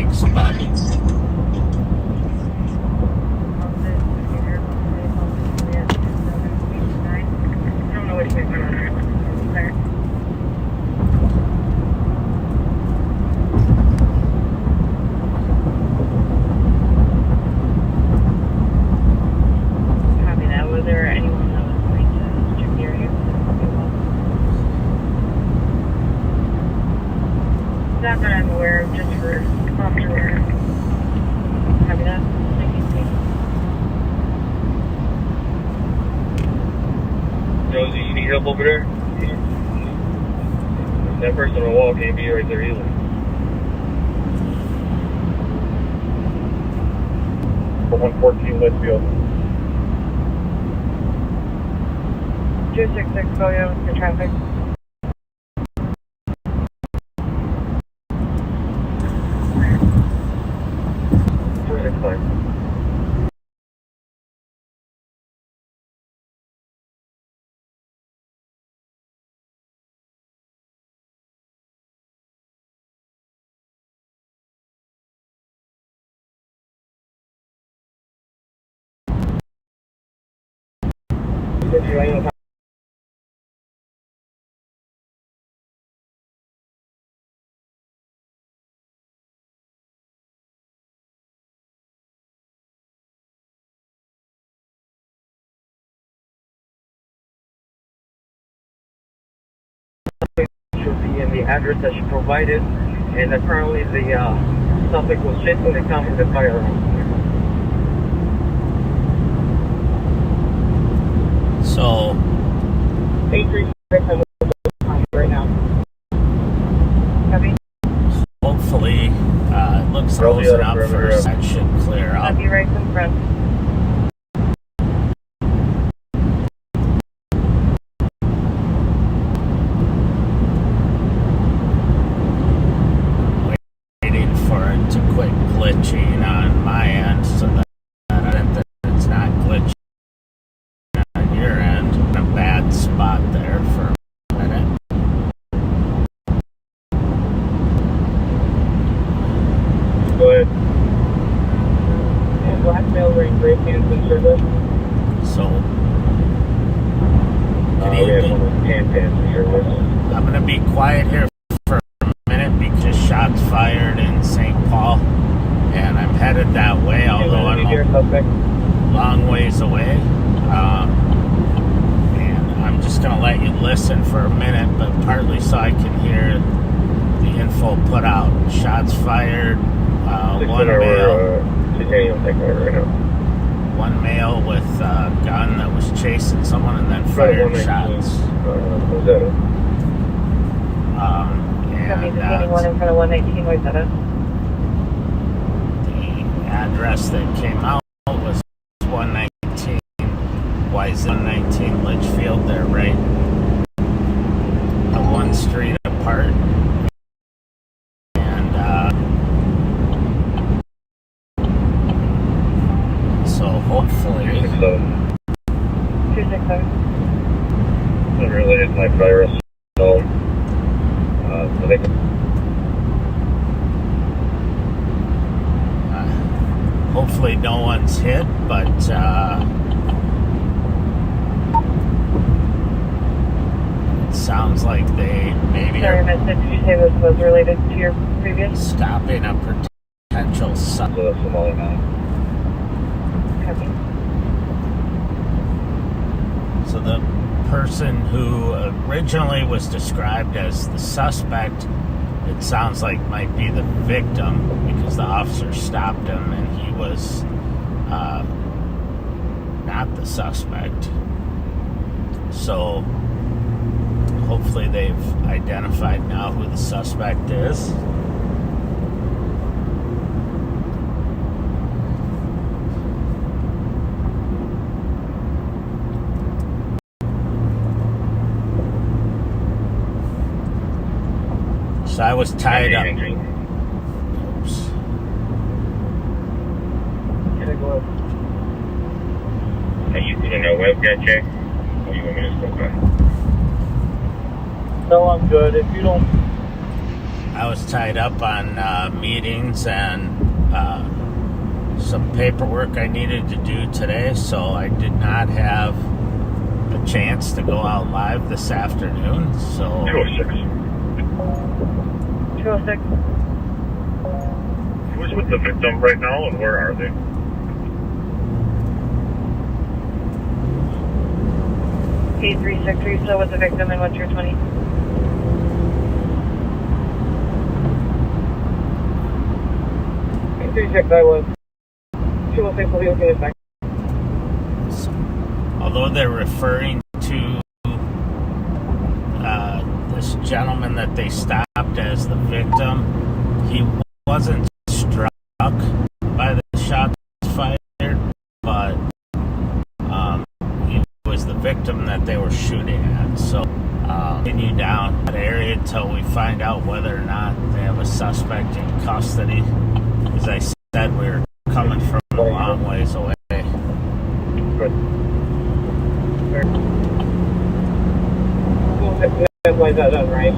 Thanks, bud. Not that I'm aware of, just for afterward. Copy that. Josie, you need help over there? That person on the wall can't be right there either. 114 Litchfield. 266 go for traffic. Should be in the address that she provided, and apparently the suspect was chasing the car with the firearm. So, 836 right now. Copy. hopefully, it looks close enough first. That should clear up. Copy right in front. Waiting for it to quit glitching on my end so that it's not glitching on your end. In a bad spot there for a minute. Go ahead. And blackmail ring great hands in service. So, good We have evening. one with hand pants in service. I'm going to be quiet here for a minute because shots fired in St. Paul, and I'm headed that way, although I'm a long ways away. And I'm just going to let you listen for a minute, but partly so I can hear the info put out. Shots fired, one male with a gun that was chasing someone and then fired shots. Copy, And detaining one in front of 119 Wayzata. the address that came out was 119. Why is 119 Litchfield? They're right one street apart. And so hopefully 267. Unrelated to my virus. So they can. hopefully no one's hit, but it sounds like they maybe Sorry, are I missed it. Did you say this was related to your previous? stopping a potential So that's Somali now. Copy. So the person who originally was described as the suspect, it sounds like might be the victim because the officer stopped him and he was not the suspect. So hopefully they've identified now who the suspect is. So I was tied up. Oops. Can I go up? Are you doing a webcam check? Or you want me to just go back? No, I'm good. If you don't. I was tied up on meetings and some paperwork I needed to do today, so I did not have a chance to go out live this afternoon. So 206. 206. Who's with the victim right now and where are they? P36, are you still with the victim and what's your 20? P36, I was. 206 will be okay in a second. although they're referring to this gentleman that they stopped as the victim, he wasn't struck by the shots fired, but he was the victim that they were shooting at. So continue down that area until we find out whether or not they have a suspect in custody. As I said, we were coming from a long ways away. Good. That's why that done, right?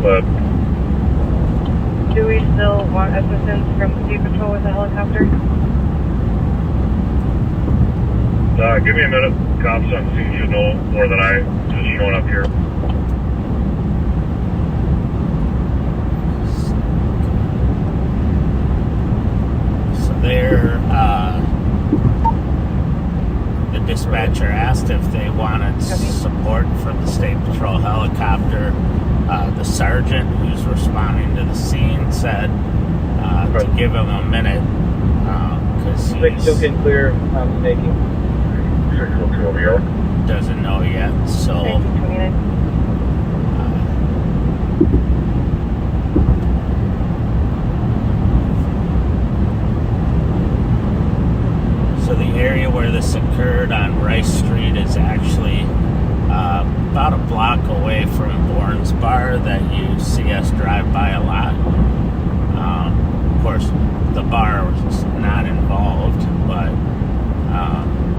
But Do we still want assistance from Sea Patrol with a helicopter? give me a minute. Cops on scene should know more than I just showing up here. So there, the dispatcher asked if they wanted support from the State Patrol helicopter. The sergeant who's responding to the scene said to give him a minute because he Still getting clear, making. 602 over here. doesn't know yet. So 1929. So the area where this occurred on Rice Street is actually about a block away from Bourne's Bar that you see us drive by a lot. Of course, the bar was not involved, but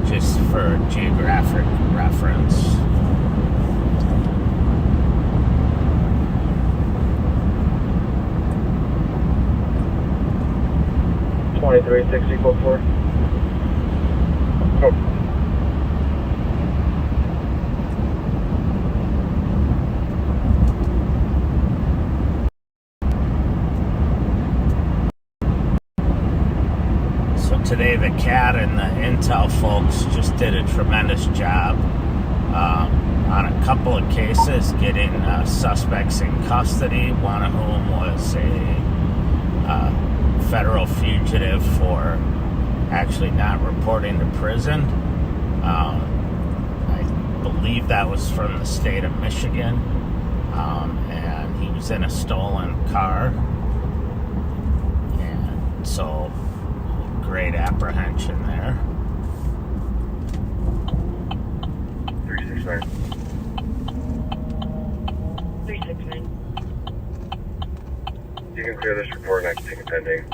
just for geographic reference. $23, 6044. So today the CAT and the Intel folks just did a tremendous job on a couple of cases getting suspects in custody, one of whom was a federal fugitive for actually not reporting to prison. I believe that was from the state of Michigan, and he was in a stolen car, and so great apprehension there. 369. 369. You can clear this report and I can take it pending.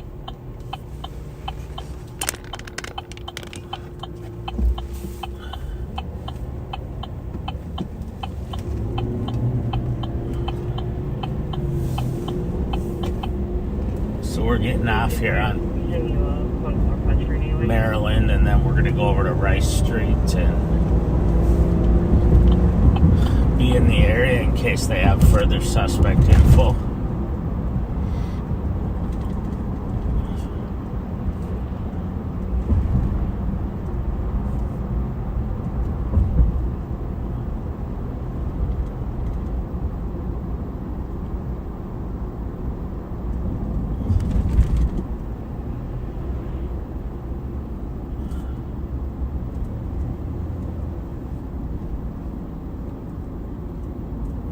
So we're getting off here on Send you a one more punch for anyway. Maryland, and then we're going to go over to Rice Street and be in the area in case they have further suspect info.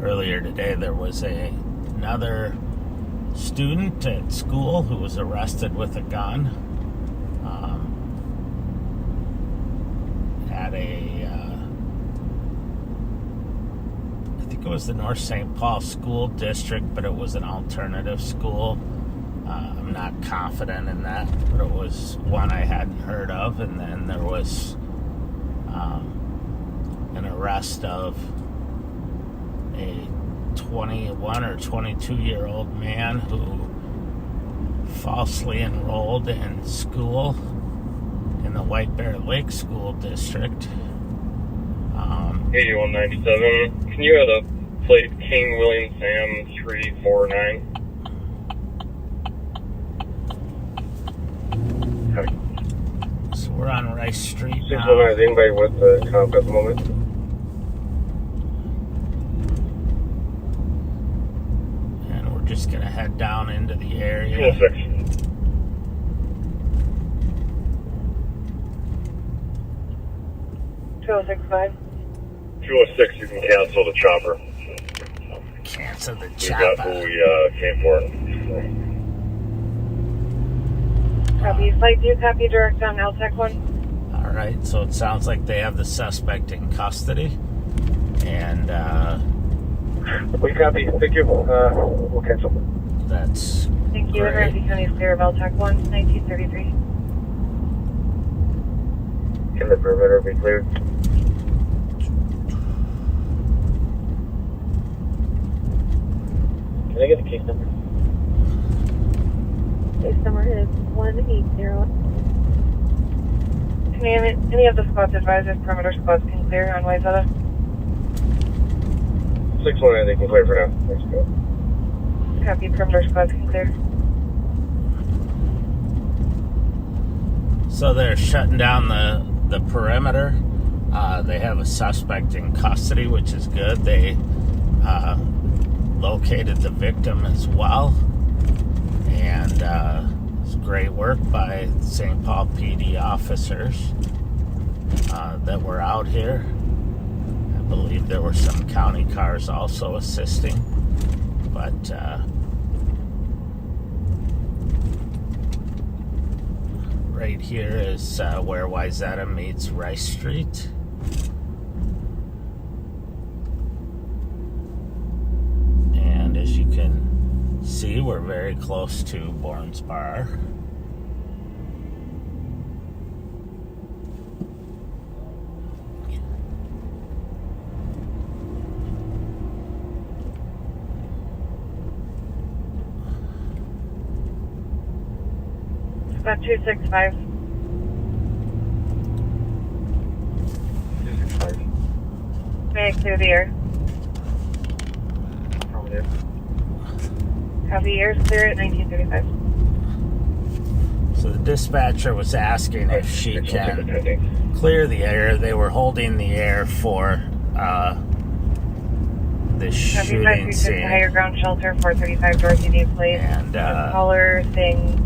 Earlier today, there was another student at school who was arrested with a gun. at I think it was the North St. Paul School District, but it was an alternative school. I'm not confident in that, but it was one I hadn't heard of. And then there was an arrest of a 21 or 22-year-old man who falsely enrolled in school in the White Bear Lake School District. 8197. Can you have the plate King William Sam 349? So we're on Rice Street now. 619 is anybody with the comp at the moment? And we're just going to head down into the area. 206. 2065. 206, you can cancel the chopper. Cancel the We got chopper. who we came for. Copy. Flight 2, copy direct on LTEC 1. All right, so it sounds like they have the suspect in custody. And We copy. Thank you. We'll cancel. that's Thank you. great. Ramsey County is clear of LTEC 1, 1933. Can the perimeter be cleared? Can I get the case number? Case number is 180. Any of the squads advisors, perimeter squads can clear on Wayzata. 619, they can clear for now. Thanks, go. Copy. Perimeter squads can clear. So they're shutting down the perimeter. They have a suspect in custody, which is good. They located the victim as well. And it's great work by St. Paul PD officers that were out here. I believe there were some county cars also assisting. But right here is where Wayzata meets Rice Street. And as you can see, we're very close to Bourne's Bar. Squad 265. 265. May I clear the air? Affirmative. Copy. Air is clear at 1935. So the dispatcher was asking if she can clear the air. They were holding the air for the Copy. shooting 536 scene. higher ground shelter, 435 Dorothy D Place. And The caller saying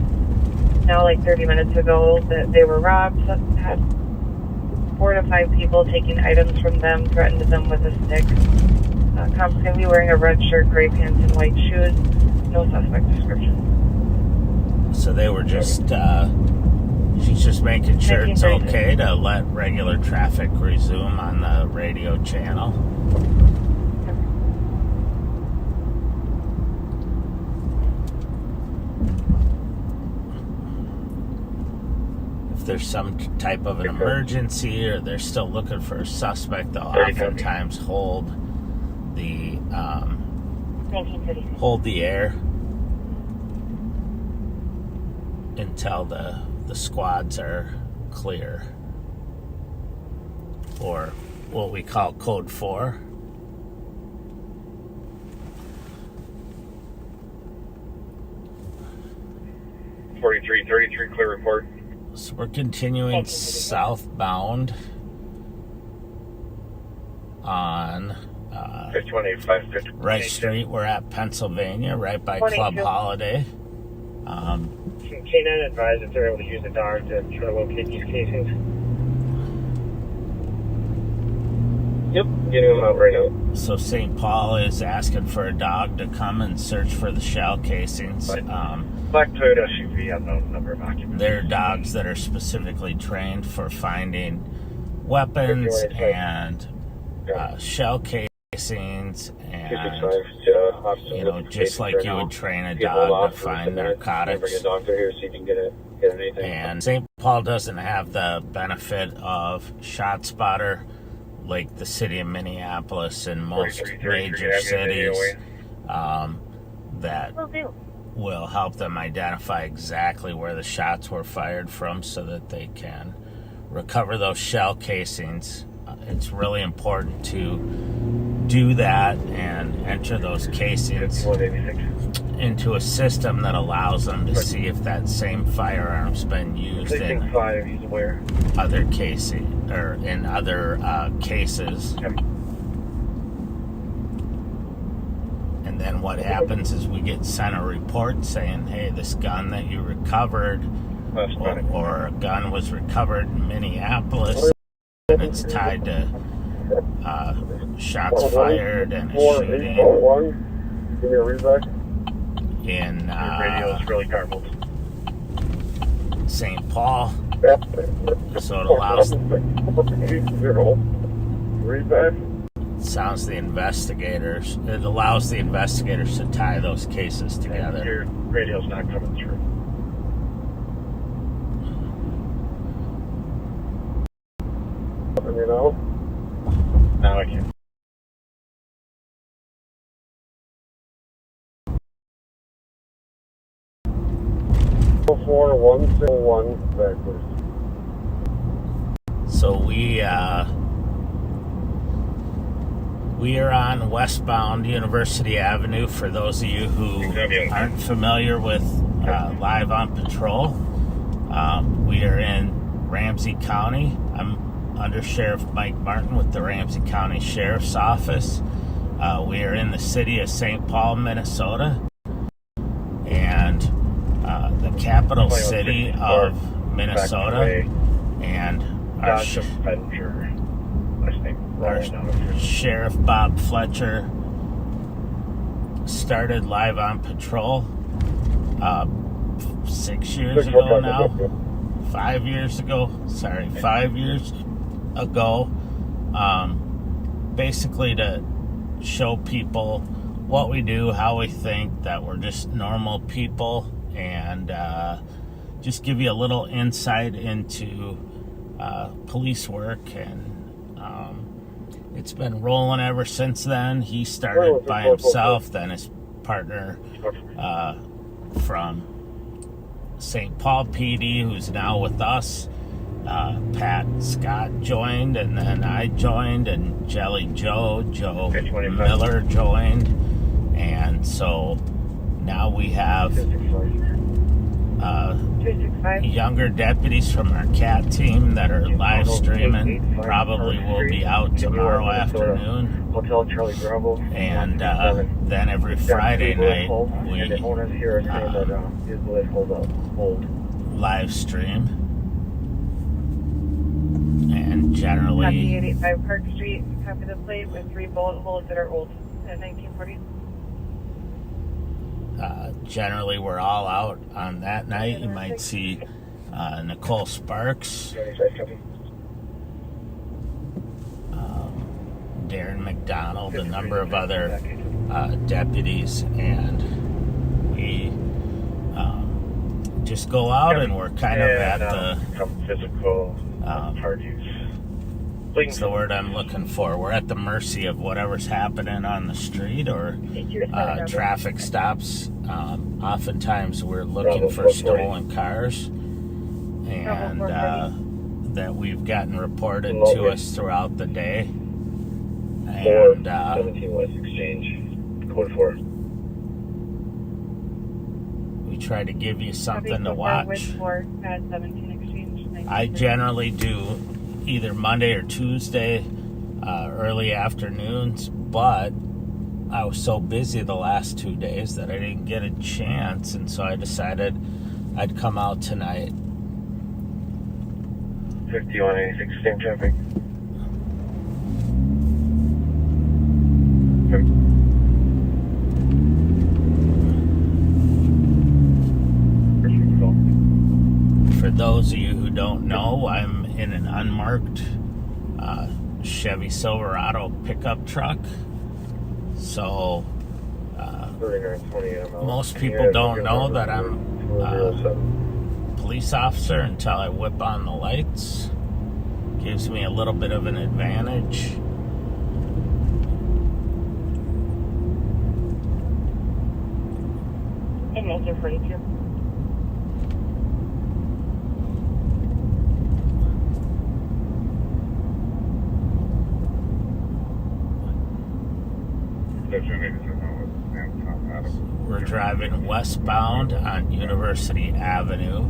now like 30 minutes ago that they were robbed, had 4 to 5 people taking items from them, threatened them with a stick. Comp's going to be wearing a red shirt, gray pants, and white shoes. No suspect description. so they were just, she's just making sure it's 1936. okay to let regular traffic resume on the radio channel. If there's some type of an emergency or they're still looking for a suspect, they'll oftentimes hold the 1936. air until the squads are clear, or what we call code 4. $43.33 clear report. So we're continuing southbound on 5185 Rice Street. We're at Pennsylvania, right by 22. Club Holiday. K9 advised if they're able to use the dog to try to locate these cases. Yep, getting them out right now. So St. Paul is asking for a dog to come and search for the shell casings. Black Toyota SUV, unknown number of occupants. They're dogs that are specifically trained for finding weapons and shell casings, and just like you would train a dog to find narcotics. And St. Paul doesn't have the benefit of ShotSpotter like the city of Minneapolis and most major cities that will help them identify exactly where the shots were fired from so that they can recover those shell casings. It's really important to do that and enter those casings into a system that allows them to see if that same firearm's been used in other casing or in other cases. And then what happens is we get sent a report saying, hey, this gun that you recovered or a gun was recovered in Minneapolis, and it's tied to shots fired and a shooting in St. Paul. So it allows it allows the investigators to tie those cases together. Your radio's not coming through. Now I can. So we are on westbound University Avenue. For those of you who aren't familiar with Live on Patrol, we are in Ramsey County. I'm Under Sheriff Mike Martin with the Ramsey County Sheriff's Office. We are in the city of St. Paul, Minnesota, and the capital city of Minnesota, and our Sheriff Bob Fletcher started Live on Patrol 6 years ago now. 5 years ago. Sorry, 5 years ago. Basically to show people what we do, how we think, that we're just normal people, and just give you a little insight into police work. And it's been rolling ever since then. He started by himself, then his partner from St. Paul PD, who's now with us, Pat Scott joined, and then I joined, and Jelly Joe Miller joined, and so now we have younger deputies from our CAT team that are live streaming. Probably will be out tomorrow afternoon. Hotel Charlie Bravo. And then every Friday night we live stream. And generally... Copy 885 Park Street, copy the plate with 3 bullet holes that are old at 1940. Generally, we're all out on that night. You might see Nicole Sparks, Darren McDonald, a number of other deputies, and we just go out, and we're kind of at the physical parties. What's the word I'm looking for? We're at the mercy of whatever's happening on the street or traffic stops. Oftentimes we're looking for stolen cars, and that we've gotten reported to us throughout the day. And 17 West Exchange, code 4. We try to give you something to watch. I generally do either Monday or Tuesday, early afternoons, but I was so busy the last 2 days that I didn't get a chance, and so I decided I'd come out tonight. 5186, same traffic. For those of you who don't know, I'm in an unmarked Chevy Silverado pickup truck. So most people don't know that I'm a police officer until I whip on the lights. Gives me a little bit of an advantage. In 1942. We're driving westbound on University Avenue.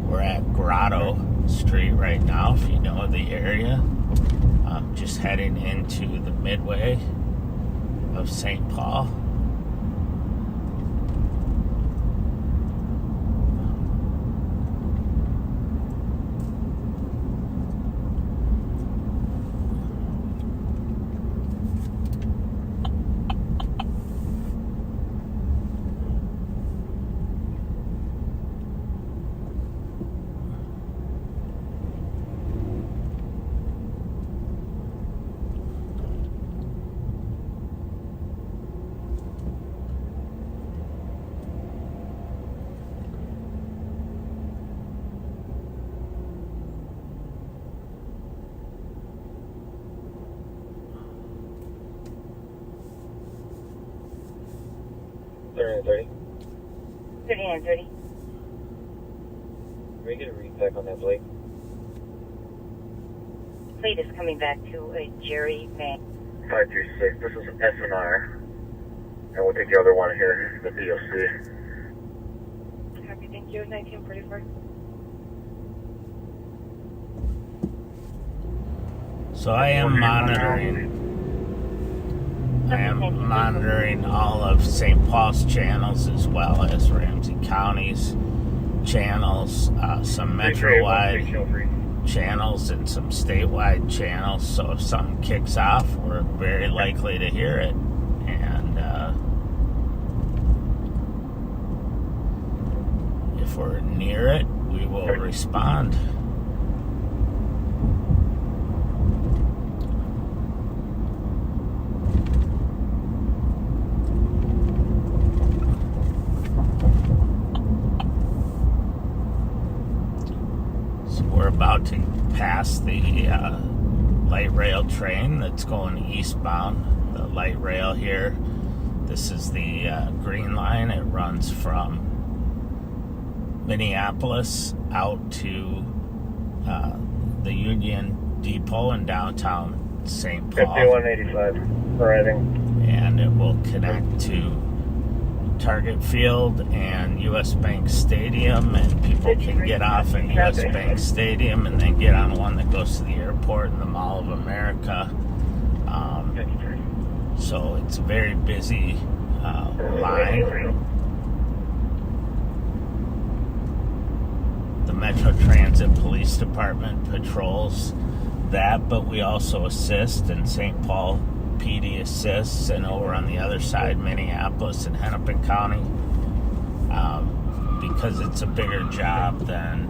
We're at Grotto Street right now, if you know the area. I'm just heading into the midway of St. Paul. $39.30. 3930. Can we get a read back on that plate? Plate is coming back to a Jerry May. 536. This is SNR. And we'll take the other one here, the DOC. Copy, thank you. 1944. So I am monitoring all of St. Paul's channels as well as Ramsey County's channels, some metro-wide channels and some statewide channels. So if something kicks off, we're very likely to hear it. And if we're near it, we will respond. We're about to pass the light rail train that's going eastbound. The light rail here. This is the green line. It runs from Minneapolis out to the Union Depot in downtown St. Paul. 5185. Arriving. And it will connect to Target Field and U.S. Bank Stadium, and people can get off in U.S. Bank Stadium and then get on one that goes to the airport and the Mall of America. So it's a very busy line. The Metro Transit Police Department patrols that, but we also assist, and St. Paul PD assists, and over on the other side, Minneapolis and Hennepin County, because it's a bigger job than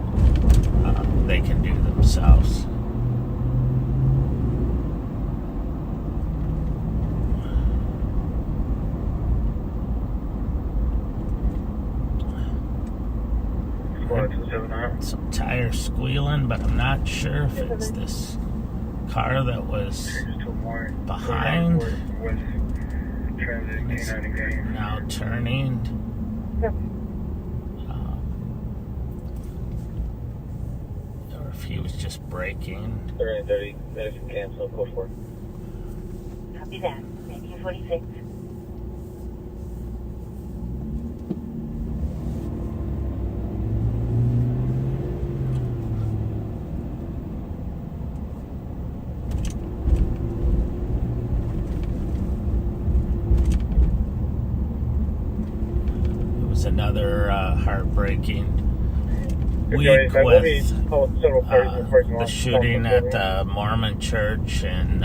they can do themselves. Some tires squealing, but I'm not sure if it's this car that was behind. It's now turning. Or if he was just braking. 30, cancel, go for it. Copy that. 1946. Another heartbreaking week with the shooting at the Mormon Church in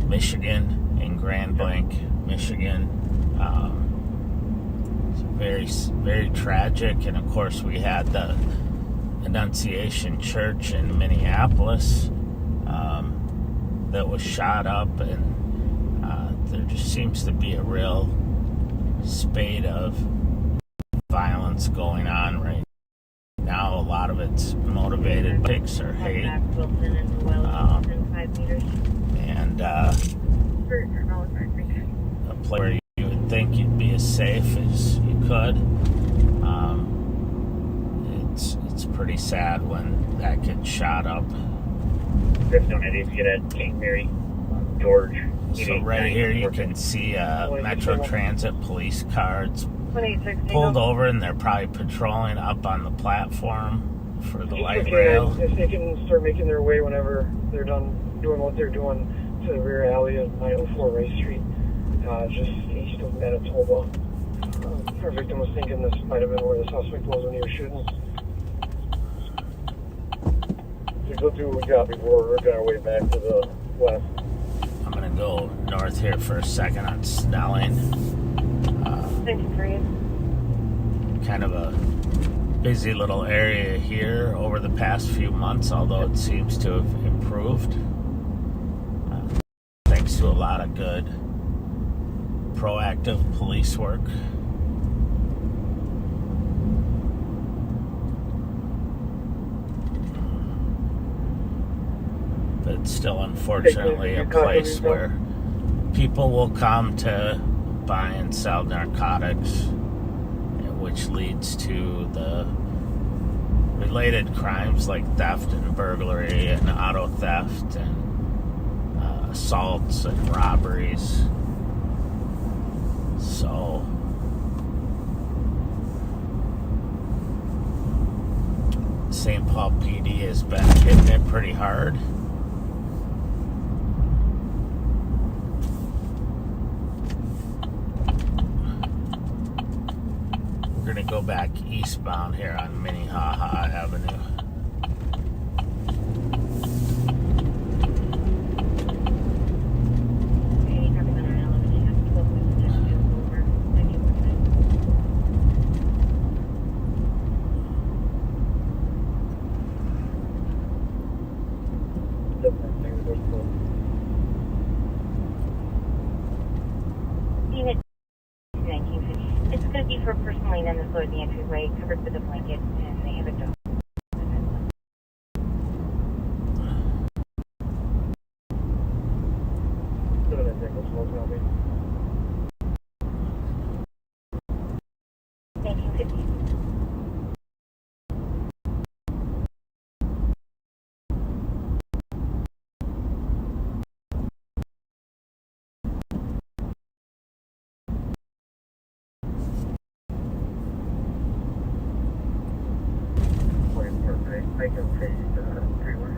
Michigan, in Grand Blanc, Michigan. It's very, very tragic. And of course, we had the Annunciation Church in Minneapolis. that was shot up, and there just seems to be a real spate of violence going on right now. A lot of it's motivated by pics or hate. And a place where you would think you'd be as safe as you could. It's pretty sad when that gets shot up. Griffin Donated to get at St. Mary, George. So right here you can see Metro Transit police cars pulled over, and they're probably patrolling up on the platform for the light rail. If they can start making their way whenever they're done doing what they're doing to the rear alley of 904 Rice Street, just east of Manitoba. Our victim was thinking this might have been where the suspect was when he was shooting. We'll do what we got before we're working our way back to the west. I'm going to go north here for a second on Snelling. Kind of a busy little area here over the past few months, although it seems to have improved. Thanks to a lot of good proactive police work. But it's still, unfortunately, a place where people will come to buy and sell narcotics, which leads to the related crimes like theft and burglary and auto theft and assaults and robberies. So St. Paul PD has been hitting it pretty hard. We're going to go back eastbound here on Minnehaha Avenue. It's going to be for a person laying on the floor of the entryway, covered with a blanket, and they have a dog. I can face the freeway.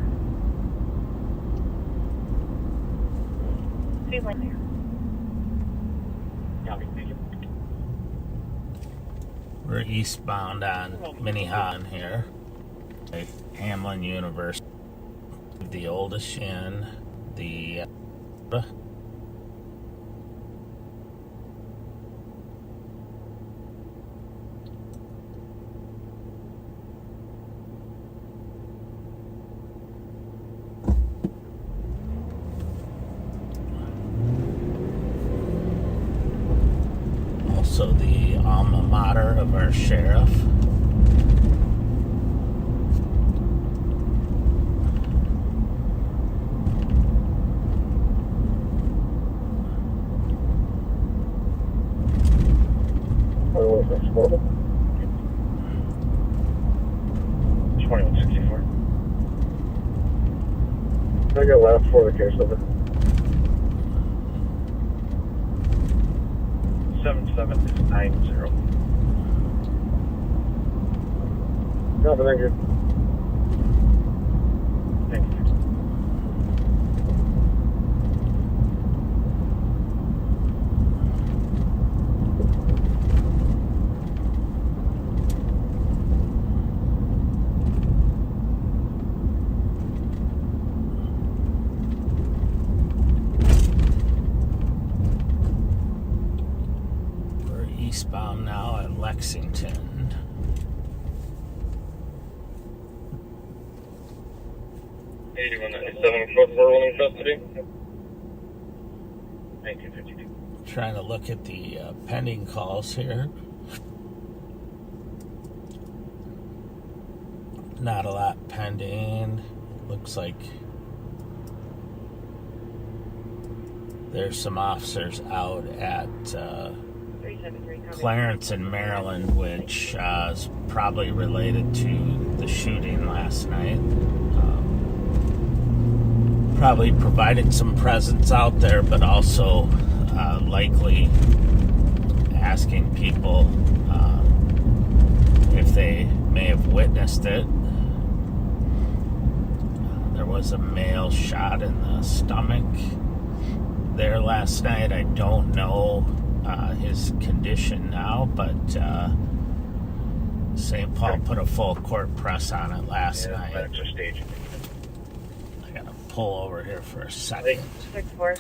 We're eastbound on Minnehaha here. Hamlin University, the oldest in the also the alma mater of our sheriff. Oh, that's 2164. I got last for the case number. 7790. Copy, thank you. Thank you. Eastbound now at Lexington. 8197 code for rolling custody. 1952. Trying to look at the pending calls here. Not a lot pending. Looks like there's some officers out at 373 Clarence in Maryland, which is probably related to the shooting last night. Probably providing some presence out there, but also likely asking people if they may have witnessed it. There was a male shot in the stomach there last night. I don't know his condition now, but St. Paul put a full court press on it last night. That's a stage. I gotta pull over here for a second. 64.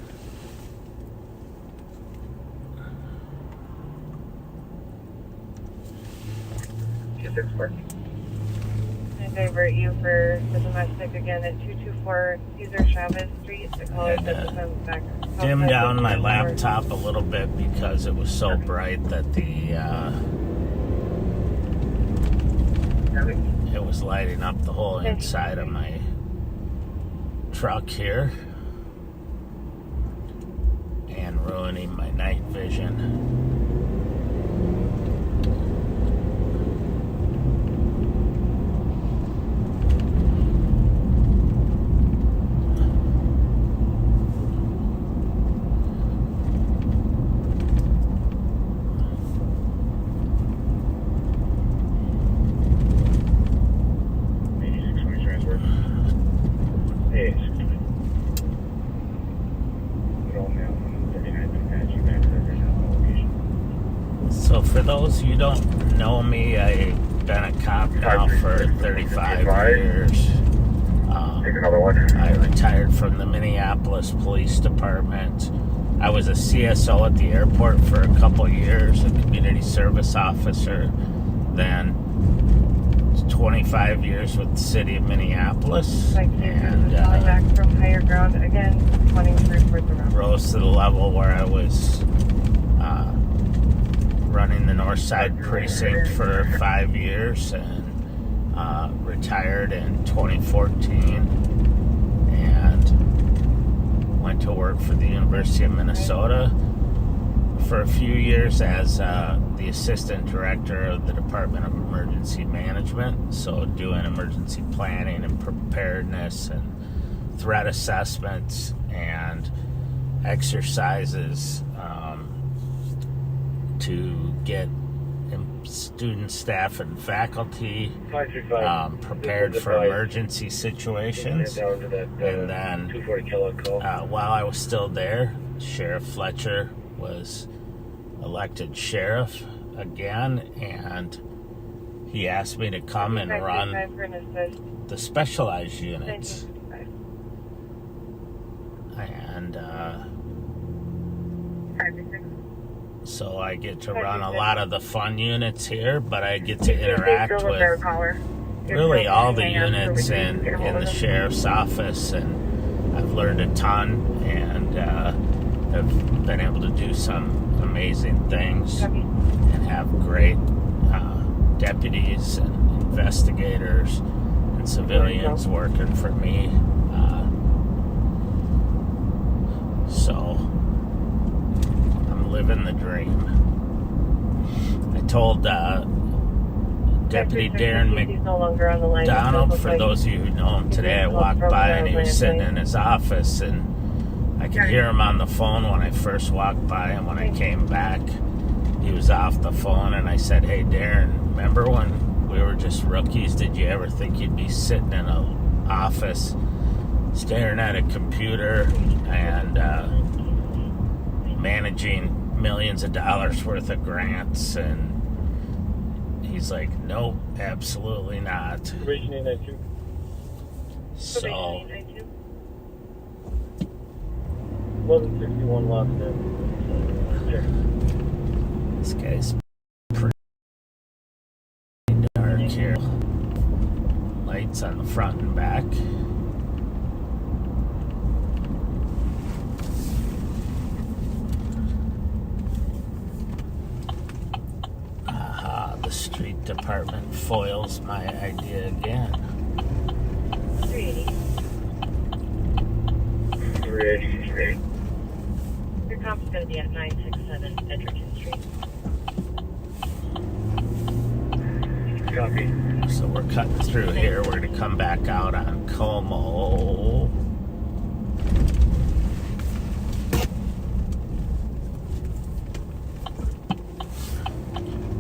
I divert you for the domestic again at 224 Cesar Chavez Street. The caller And, said to come back. Dim down my laptop a little bit because it was so bright that it was lighting up the whole inside of my truck here and ruining my night vision. So for those who don't know me, I've been a cop now for 35 years. Take another one. I retired from the Minneapolis Police Department. I was a CSO at the airport for a couple years, a community service officer. Then 25 years with the city of Minneapolis. And calling back from higher ground again, wanting to report the route. Rose to the level where I was running the North Side Precinct for 5 years and retired in 2014 and went to work for the University of Minnesota for a few years as the assistant director of the Department of Emergency Management, so doing emergency planning and preparedness and threat assessments and exercises to get students, staff, and faculty prepared for emergency situations. And then while I was still there, Sheriff Fletcher was elected sheriff again, and he asked me to come and run the specialized units. And so I get to run a lot of the fun units here, but I get to interact with really all the units in the sheriff's office, and I've learned a ton and have been able to do some amazing things and have great deputies and investigators and civilians working for me. So I'm living the dream. I told Deputy Darren McDonald, for those of you who know him today, I walked by and he was sitting in his office, and I could hear him on the phone when I first walked by, and when I came back, he was off the phone, and I said, "Hey, Darren, remember when we were just rookies? Did you ever think you'd be sitting in an office staring at a computer and managing millions of dollars worth of grants?" And he's like, "Nope, absolutely not." So 1161 lost in. this guy's pretty dark here. Lights on the front and back. department foils my idea again. 380. 380. Your comp's going to be at 967 Edgerton Street. Copy. So we're cutting through here. We're going to come back out on Como.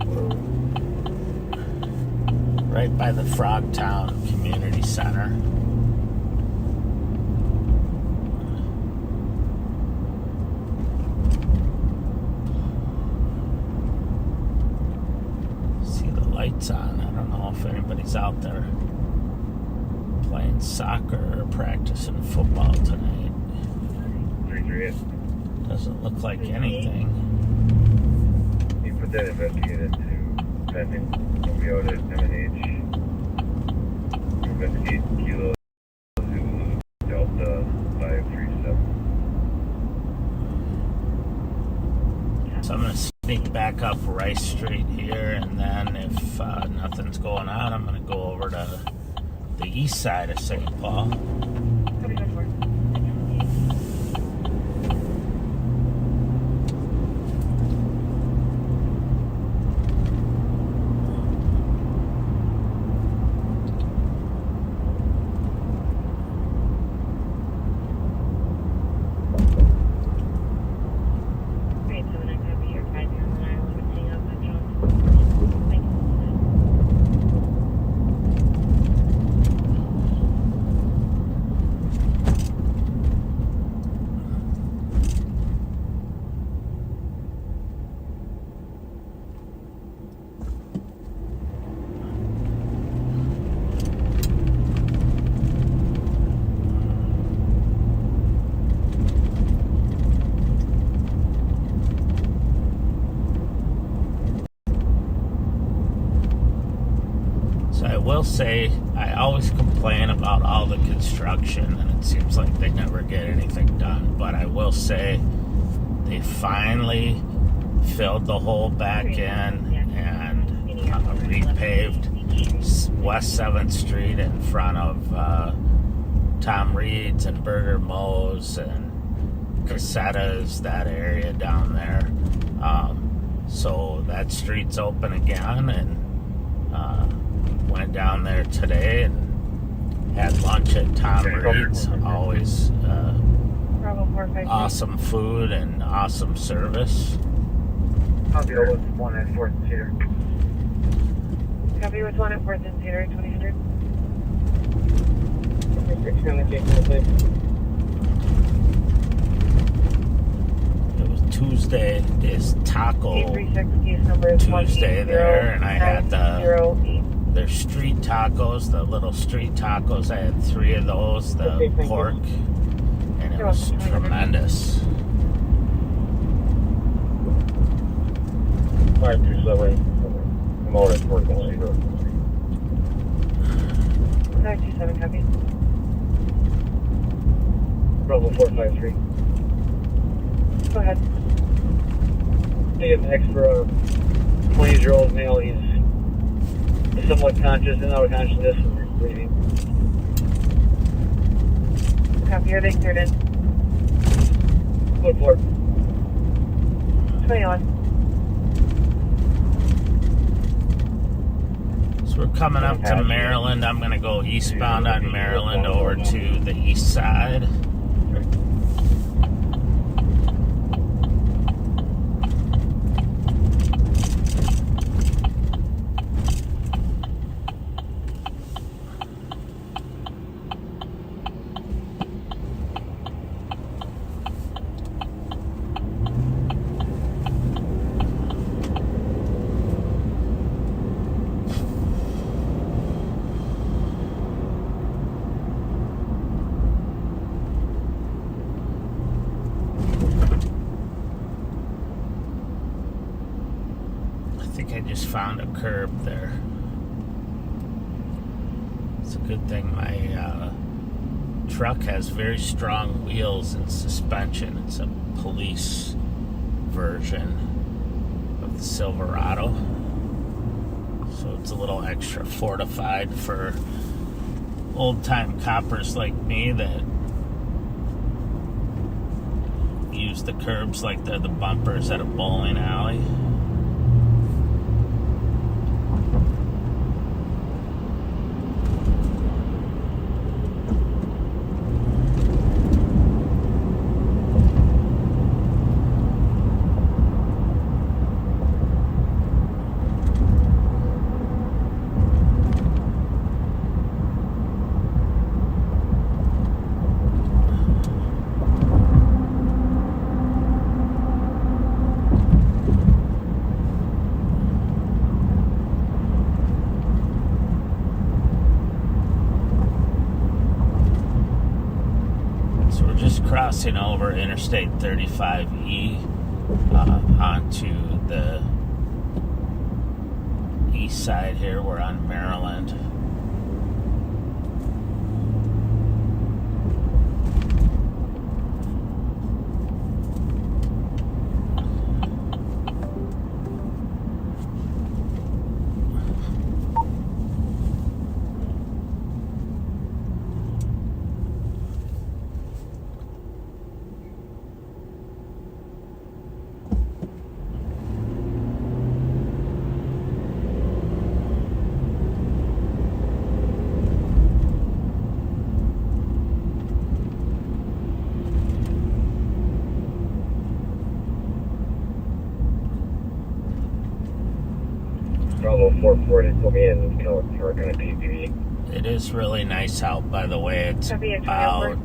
We're right by the Frogtown Community Center. Lights on. I don't know if anybody's out there playing soccer or practicing football tonight. 338. Doesn't look like anything. You put that investigated to pending. We'll be out at M&H. Investigate Kilo Zulu Delta 537. So I'm going to sneak back up Rice Street here, and then if nothing's going on, I'm going to go over to the east side of St. Paul. Copy, go for it. Will say I always complain about all the construction, and it seems like they never get anything done. But I will say they finally filled the hole back in and repaved West 7th Street in front of Tom Reed's and Burger Mo's and Casetta's, that area down there. So that street's open again, and went down there today and had lunch at Tom Reed's. Always awesome food and awesome service. Copy with 1 at 4th and Cedar. Copy with 1 at 4th and Cedar, 2000. It was Tuesday is Taco 836 case number is Tuesday there, and I had 908. their street tacos, the little street tacos. I had 3 of those, the pork, and it was tremendous. 527. I'm out at 4th and Cedar. 927, copy. Bravo 453. Go ahead. They get an extra 20-year-old male. He's somewhat conscious and out of consciousness and breathing. Copy, are they cleared in? Code 4. 21. So we're coming up to Maryland. I'm going to go eastbound on Maryland over to the east side. I just found a curb there. It's a good thing my truck has very strong wheels and suspension. It's a police version of the Silverado. So it's a little extra fortified for old-time coppers like me that use the curbs like they're the bumpers at a bowling alley. Crossing over Interstate 35E onto the east side here. We're on Maryland. Bravo 440, put me in California on a TV. It is really nice out, by the way. It's about,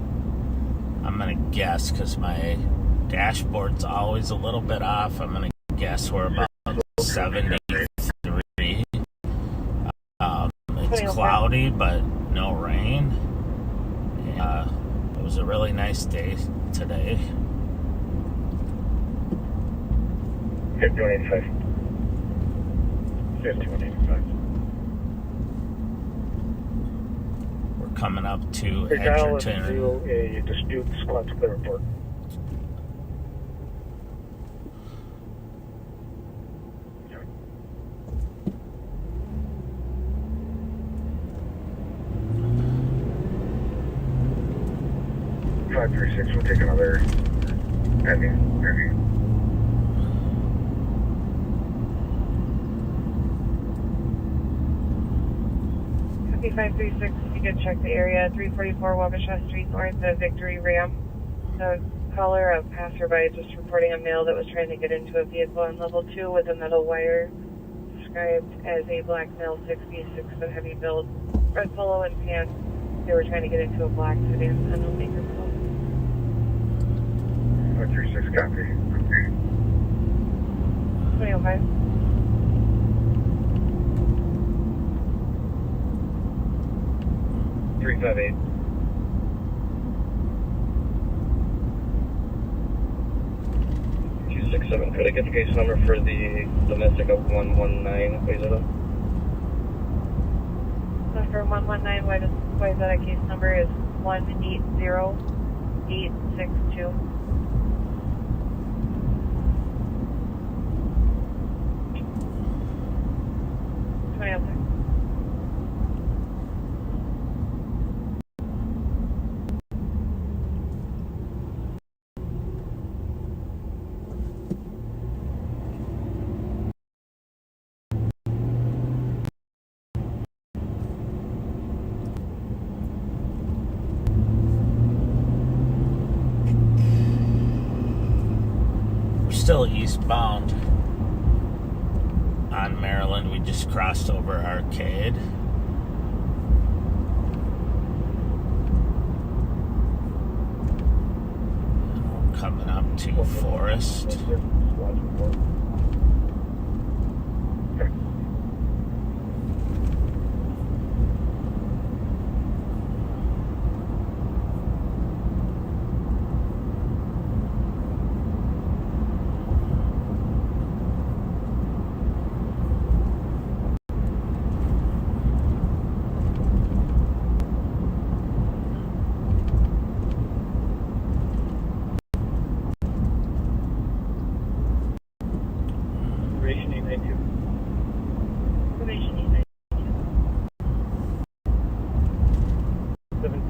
I'm going to guess, because my dashboard's always a little bit off, I'm going to guess we're about 73. It's cloudy, but no rain. It was a really nice day today. 5185. 5185. We're coming up to Let's Edgerton. do a dispute squad clear report. Five 3-6, we'll take another heavy. 536, you could check the area, 344 Wabasha Street North, the Victory Ramp. The caller, a passerby, just reporting a male that was trying to get into a vehicle on level 2 with a metal wire, described as a black male, 66 foot heavy build, red polo and pants. They were trying to get into a black sedan on Omega Road. 536, copy. 2005. Three 5-8. 267. Could I get the case number for the domestic of 119, please? For 119, why is that a case number is 180862. 2006. Still eastbound on Maryland. We just crossed over Arcade. We're coming up to Forest.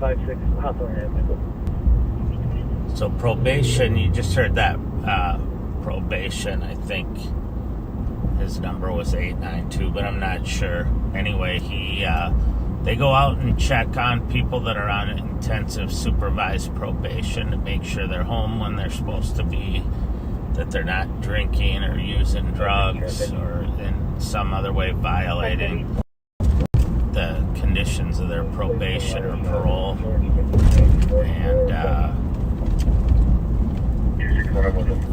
156 Hawthorne Avenue. So probation, you just heard that. Probation, I think his number was 892, but I'm not sure. Anyway, they go out and check on people that are on intensive supervised probation to make sure they're home when they're supposed to be, that they're not drinking or using drugs or in some other way violating the conditions of their probation or parole. And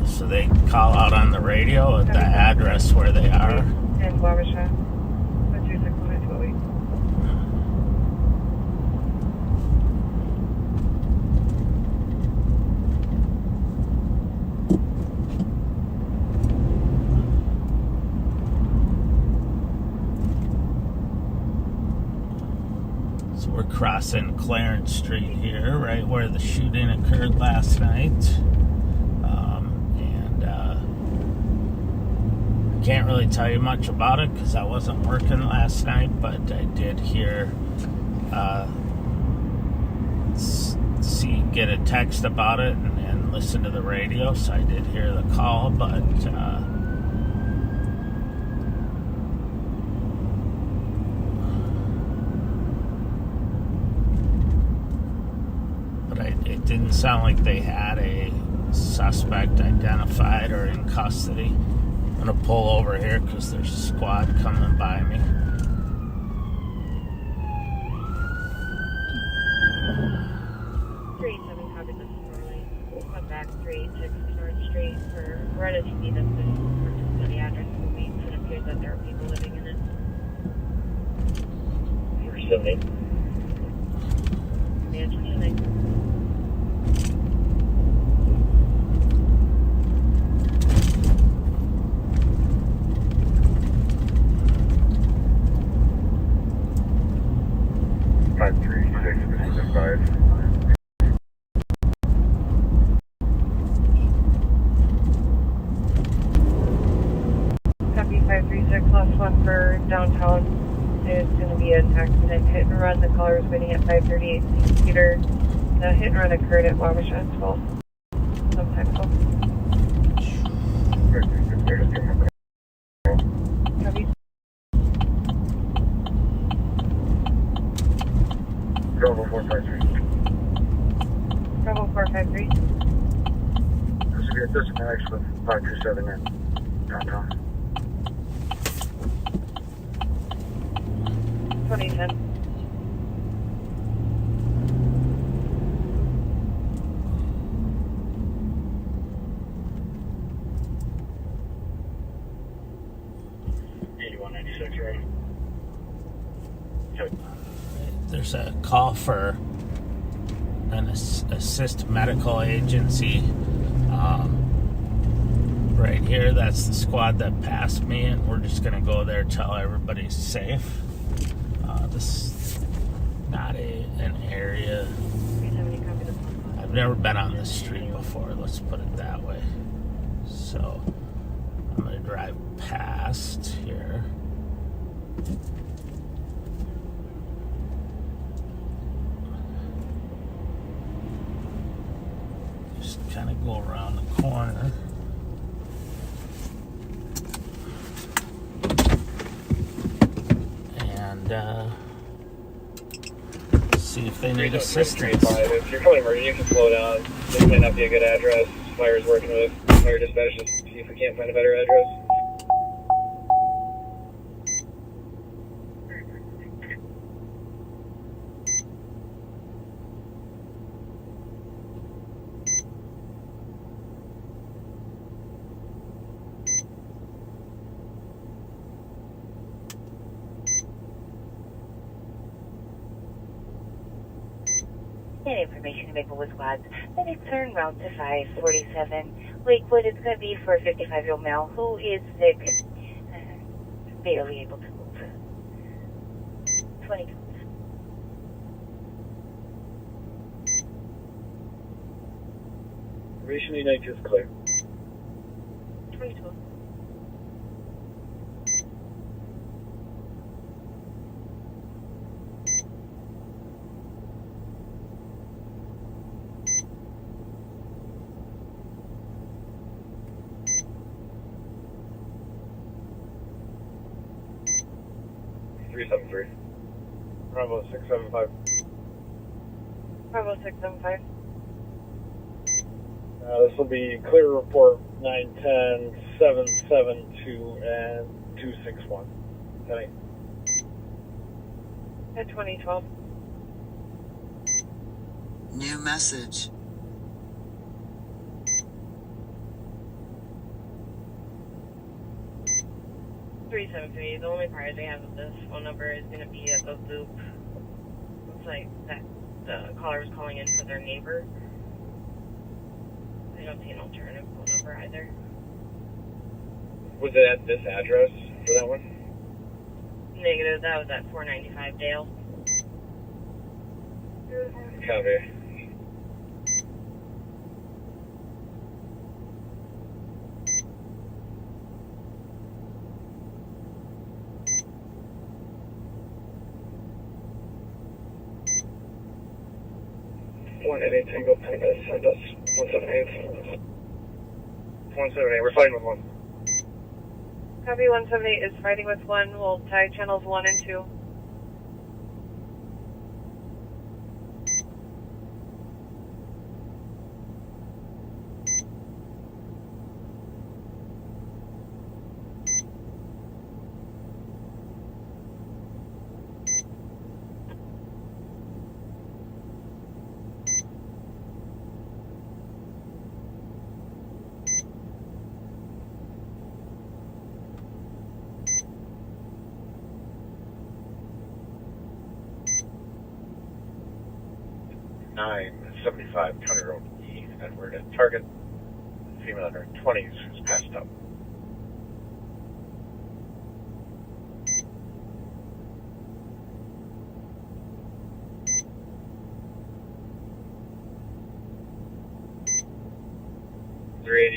so they call out on the radio at the address where they are. And Wabasha. 261 So we're crossing Clarence Street here, right where the shooting occurred last night. I can't really tell you much about it because I wasn't working last night, but I did hear, get a text about it and listen to the radio, so I did hear the call, but it didn't sound like they had a suspect identified or in custody. I'm going to pull over here because there's a squad coming by me. Copy this Norley. Come back 386 North Street for right as you need us to purchase the address will be. It appears that there are people living in it. Number 70. Yeah, 29. 536 Copy 536, last one for downtown. It's going to be an accident hit and run. The caller is waiting at 538 St. Peter. The hit and run occurred at Wabasha at 12 sometime ago. Copy. Bravo 453. Bravo 453. This will be a physical next with 527 in downtown. 2010. Right? There's a call for an assist medical agency right here. That's the squad that passed me, and we're just going to go there, tell everybody's safe. This is not an area. I've never been on this street before, let's put it that way. So I'm going to drive past here. Just kind of go around the corner. And see if they need assistance. If you're calling emergency, you can slow down. This might not be a good address. Fire's working with fire dispatch to see if we can't find a better address. That information available with squads. The next turn route to 547 Lakewood. It's going to be for a 55-year-old male who is sick, barely able to move. 20. Information United is clear. 22. 373. Bravo 675. Bravo 675. This will be clear report 910, 772, and 261. Penny. At 2012. New message. $373. The only priority I have with this phone number is going to be at the loop. Looks like that the caller was calling in for their neighbor. I don't see an alternative phone number either. Was it at this address for that one? Negative. That was at 495 Dale. Copy. One at 8 Tango Panda, send us 178. 178, we're fighting with one. Copy 178 is fighting with 1. We'll tie channels 1 and 2. Nine 75 County Road E, Edward at target. Female in her 20s who's passed up.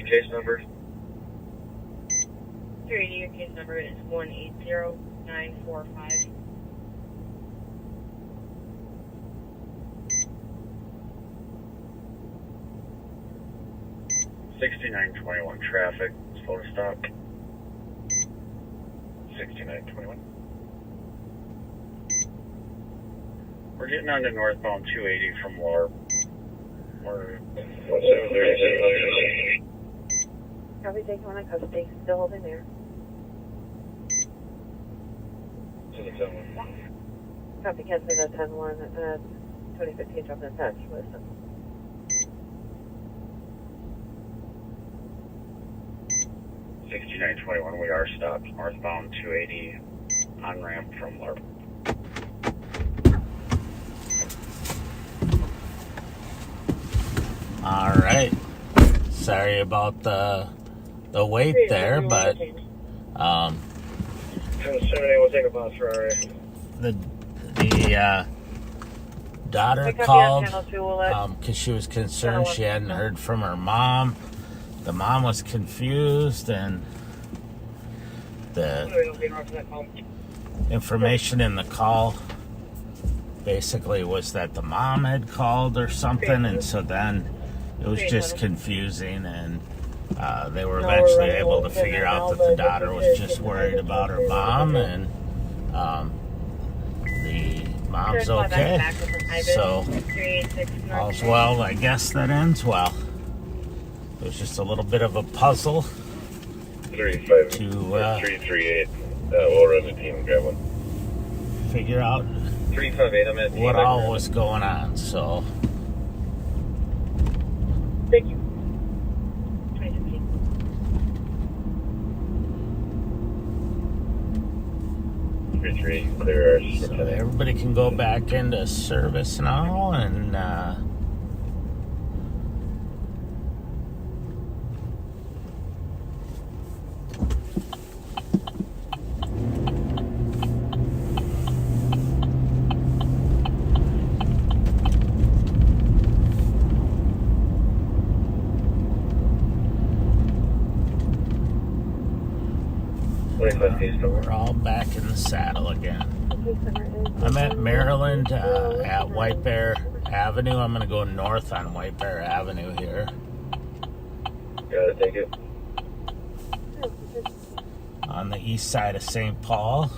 Case number. 380, your case number is 180945. $69.21 traffic. Slow to stop. $69.21. We're getting on to northbound 280 from LARP. We're 1736. Copy, taking one in custody. Still holding there. To the 10-1. Copy, canceling the 10-1, 2015 drop in touch with them. $69.21. We are stopped. Northbound 280 on ramp from LARP. All right. Sorry about the wait there, but 1078 will take a bus for our the daughter Pick up called on channel 2, we'll let because she was concerned she hadn't heard from her mom. The mom was confused, and the information in the call basically was that the mom had called or something, and so then it was just confusing, and they were eventually able to figure out that the daughter was just worried about her mom, and the mom's okay. So all's well, I guess that ends well. It was just a little bit of a puzzle 338. We'll run the team and grab one. Figure out 358. I'm at what all was going on. So Thank you. 2015. Clear ours. So everybody can go back into service now, and we're all back in the saddle again. I'm at Maryland at White Bear Avenue. I'm going to go north on White Bear Avenue here. Gotta take it. On the east side of St. Paul.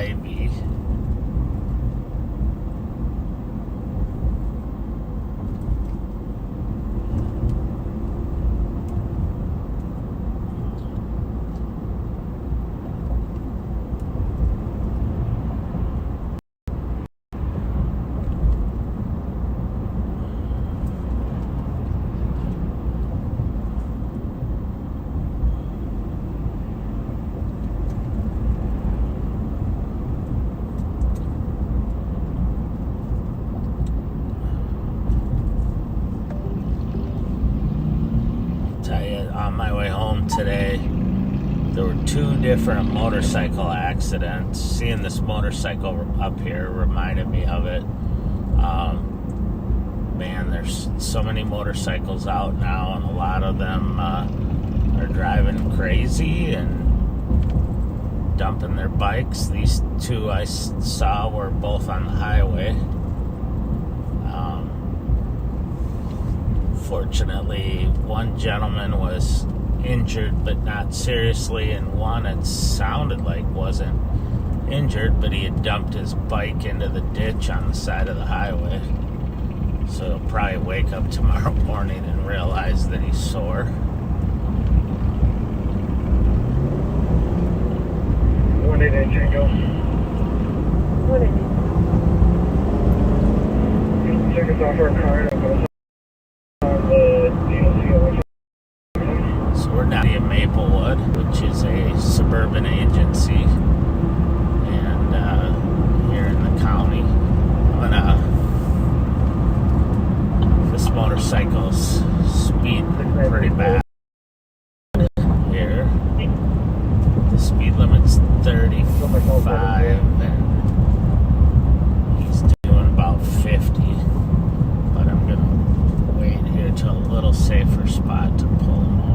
Ivy. Tell you, on my way home today, there were 2 different motorcycle accidents. Seeing this motorcycle up here reminded me of it. Man, there's so many motorcycles out now, and a lot of them are driving crazy and dumping their bikes. These 2 I saw were both on the highway. Fortunately, one gentleman was injured but not seriously, and one, it sounded like, wasn't injured, but he had dumped his bike into the ditch on the side of the highway. So he'll probably wake up tomorrow morning and realize that he's sore. 188 Tango. 188. Took us off our car and put us on the DLC. So we're now in Maplewood, which is a suburban agency, and here in the county. This motorcycle's speed pretty bad here. The speed limit's 35, and he's doing about 50. But I'm gonna wait here to a little safer spot to pull him over.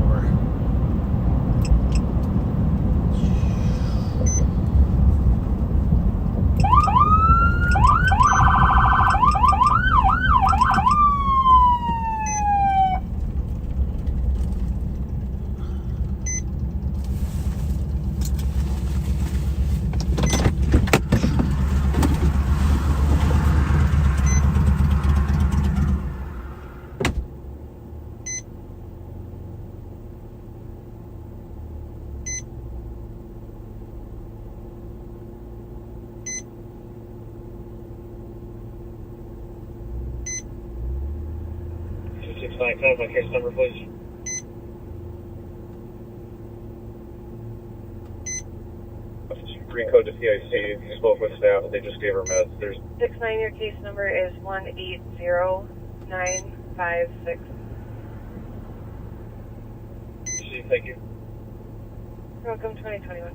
My case number, please. Green code to CIC. You spoke with staff. They just gave her meds. There's 69, your case number is 180956. Thank you. You're welcome, 2021.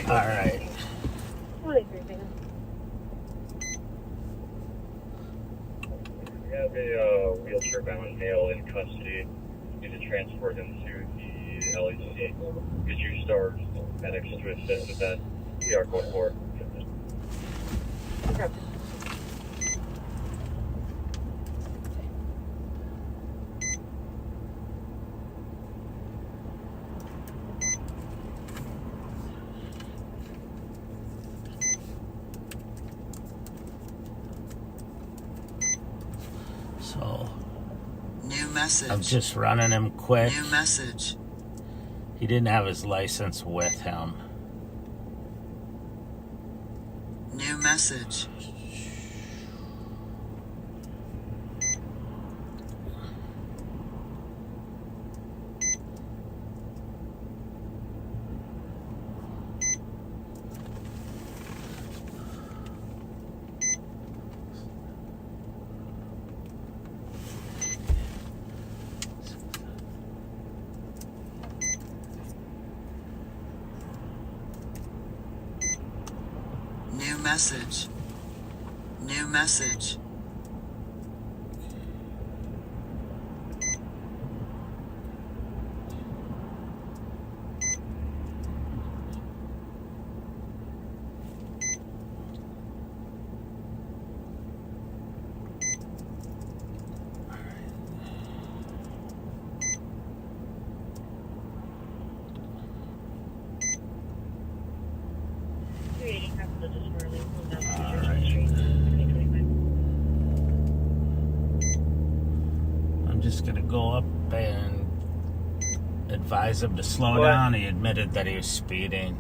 All right. have a wheelchair-bound male in custody. Need to transport him to the LEC. Could you start medics to assist with that? We are going forward. Okay. So New message. I'm just running him quick. New message. He didn't have his license with him. New message. New message. New message. I'm just gonna go up and advise him to slow down. He admitted that he was speeding.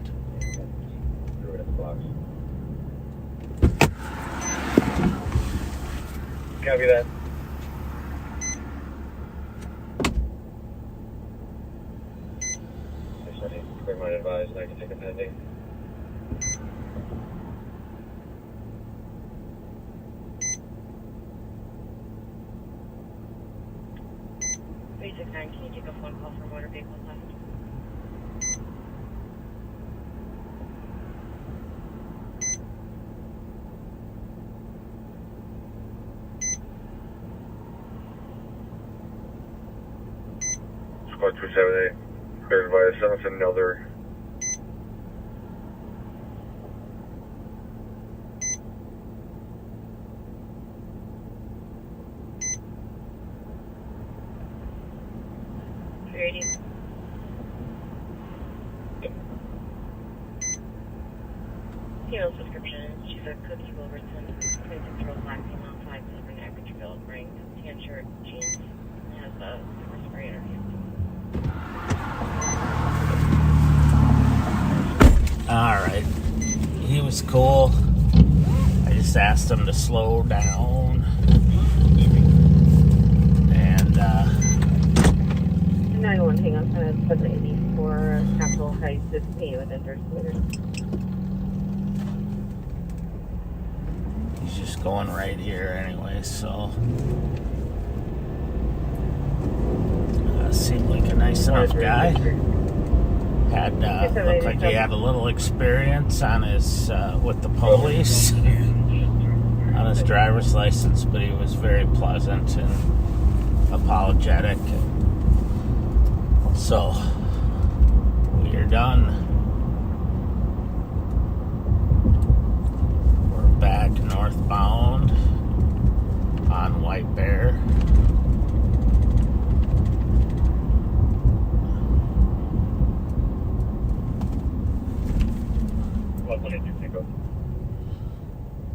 Copy that. Clear my advise, and I can take a pending. Basic 9, can you take a phone call for motor vehicle left? Squad 278, cleared by South and Elder. Female subscription. She said Cookie Wilberton, 26-year-old black female, 5'7", average build, wearing tan shirt, jeans, and has a pepper spray in her hand. Alright. He was cool. I just asked him to slow down. And, 911, hang on, 784, Capitol Heights, is me with injured scooters. he's just going right here anyway, so. Seemed like a nice enough guy. Had looked like he had a little experience on his with the police on his driver's license, but he was very pleasant and apologetic. So we are done. We're back northbound on White Bear.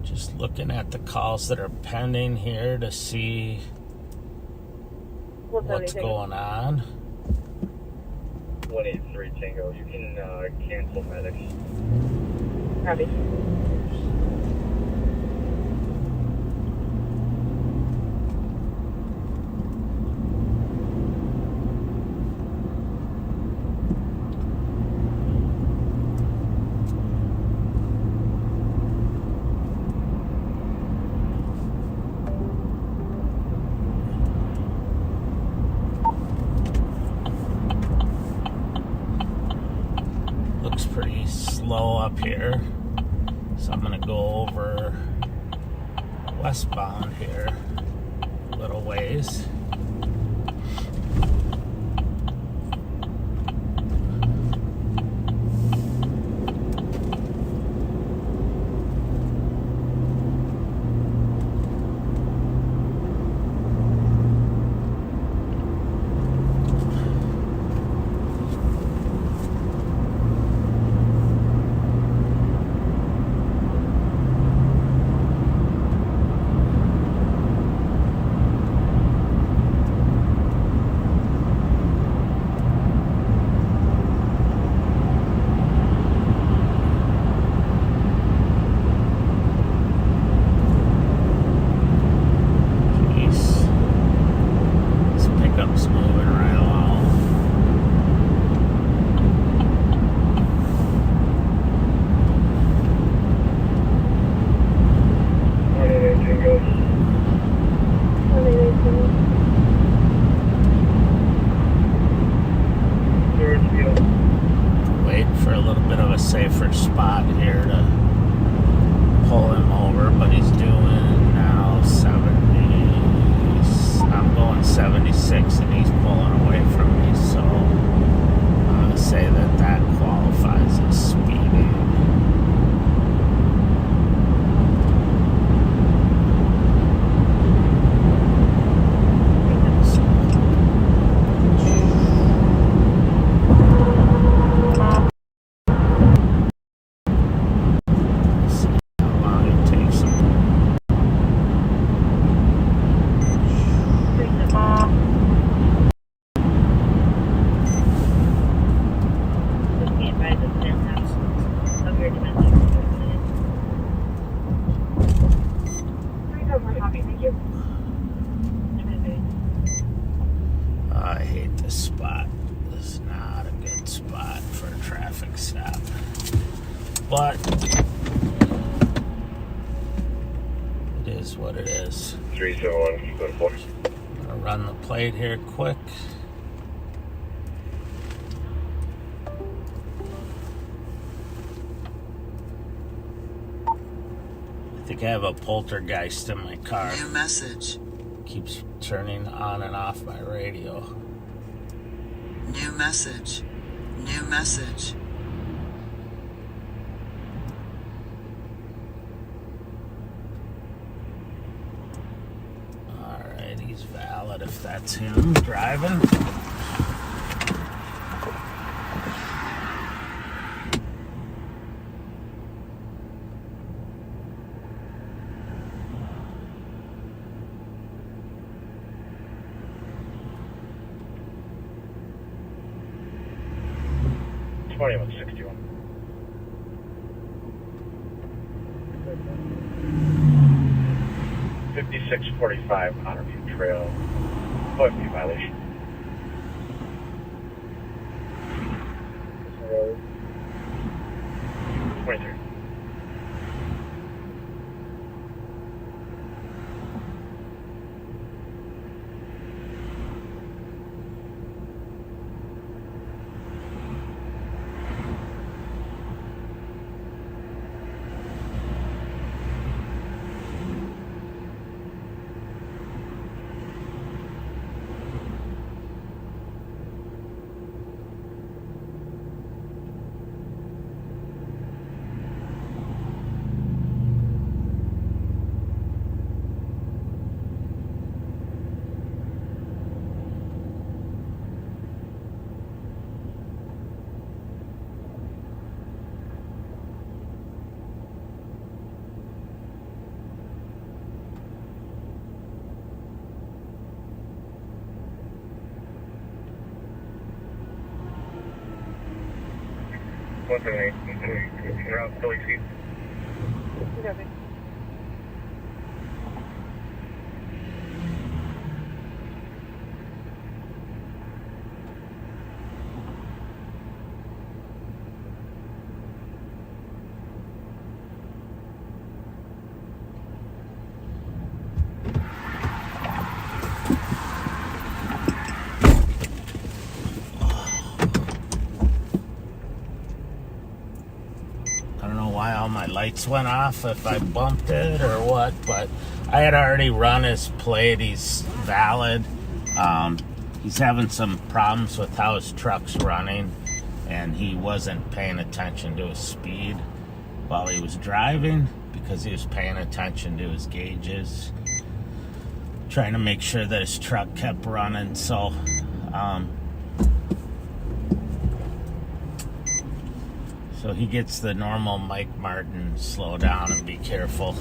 Just looking at the calls that are pending here to see what's going on. 183 Tango, you can cancel medics. Copy. Looks pretty slow up here, so I'm gonna go over westbound here. little ways. Safer spot here to pull him over, but he's doing now 70. I'm going 76 and he's pulling away from me, so I'm going to say that qualifies as speeding. I hate this spot. This is not a good spot for a traffic stop. But it is what it is. 371, good boy. I'm gonna run the plate here quick. I think I have a poltergeist in my car. New message. Keeps turning on and off my radio. New message. New message. Alright, he's valid if that's him driving. Twenty-one 61. $56.45 Honor Trail. 50 violation. Road. 23. What's the name? Around Philly Seat. Okay. I don't know why all my lights went off, if I bumped it or what, but I had already run his plate. He's valid. He's having some problems with how his truck's running, and he wasn't paying attention to his speed while he was driving because he was paying attention to his gauges, trying to make sure that his truck kept running. So he gets the normal Mike Martin slow down and be careful.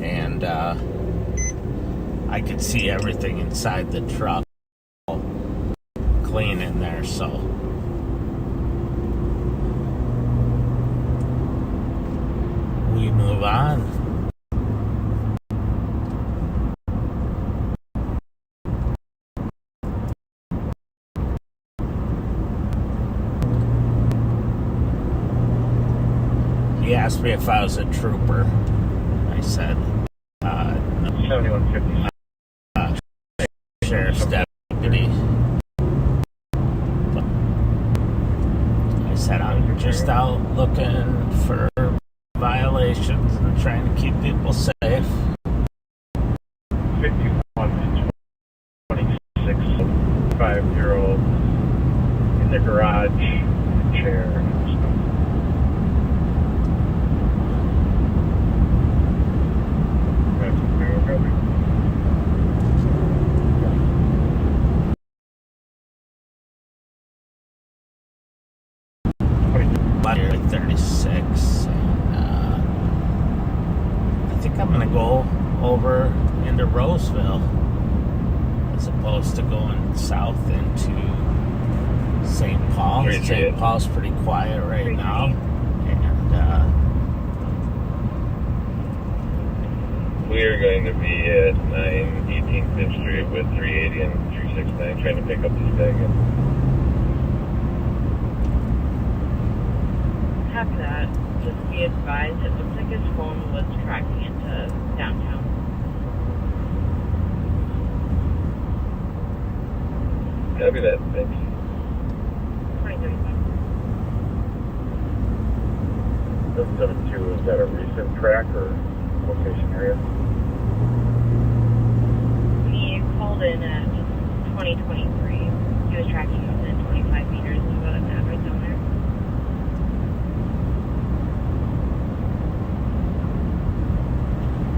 And I could see everything inside the truck clean in there, so we move on. He asked me if I was a trooper. I said, no. 7150. Sheriff's deputy. I said, I'm just out looking for violations and trying to keep people safe. 5126, 5-year-old in the garage, chair and stuff. Like 36, and I think I'm gonna go over into Roseville as opposed to going south into St. Paul. St. Paul's pretty quiet right now, and we are going to be at 9 18th Fifth Street with 380 and 369 trying to pick up this thing. After that, just be advised, it looks like his phone was tracking into downtown. Copy that, thanks. 2035. 772, is that a recent track or location area? He called in at 2023. He was tracking within 25 meters of an address down there.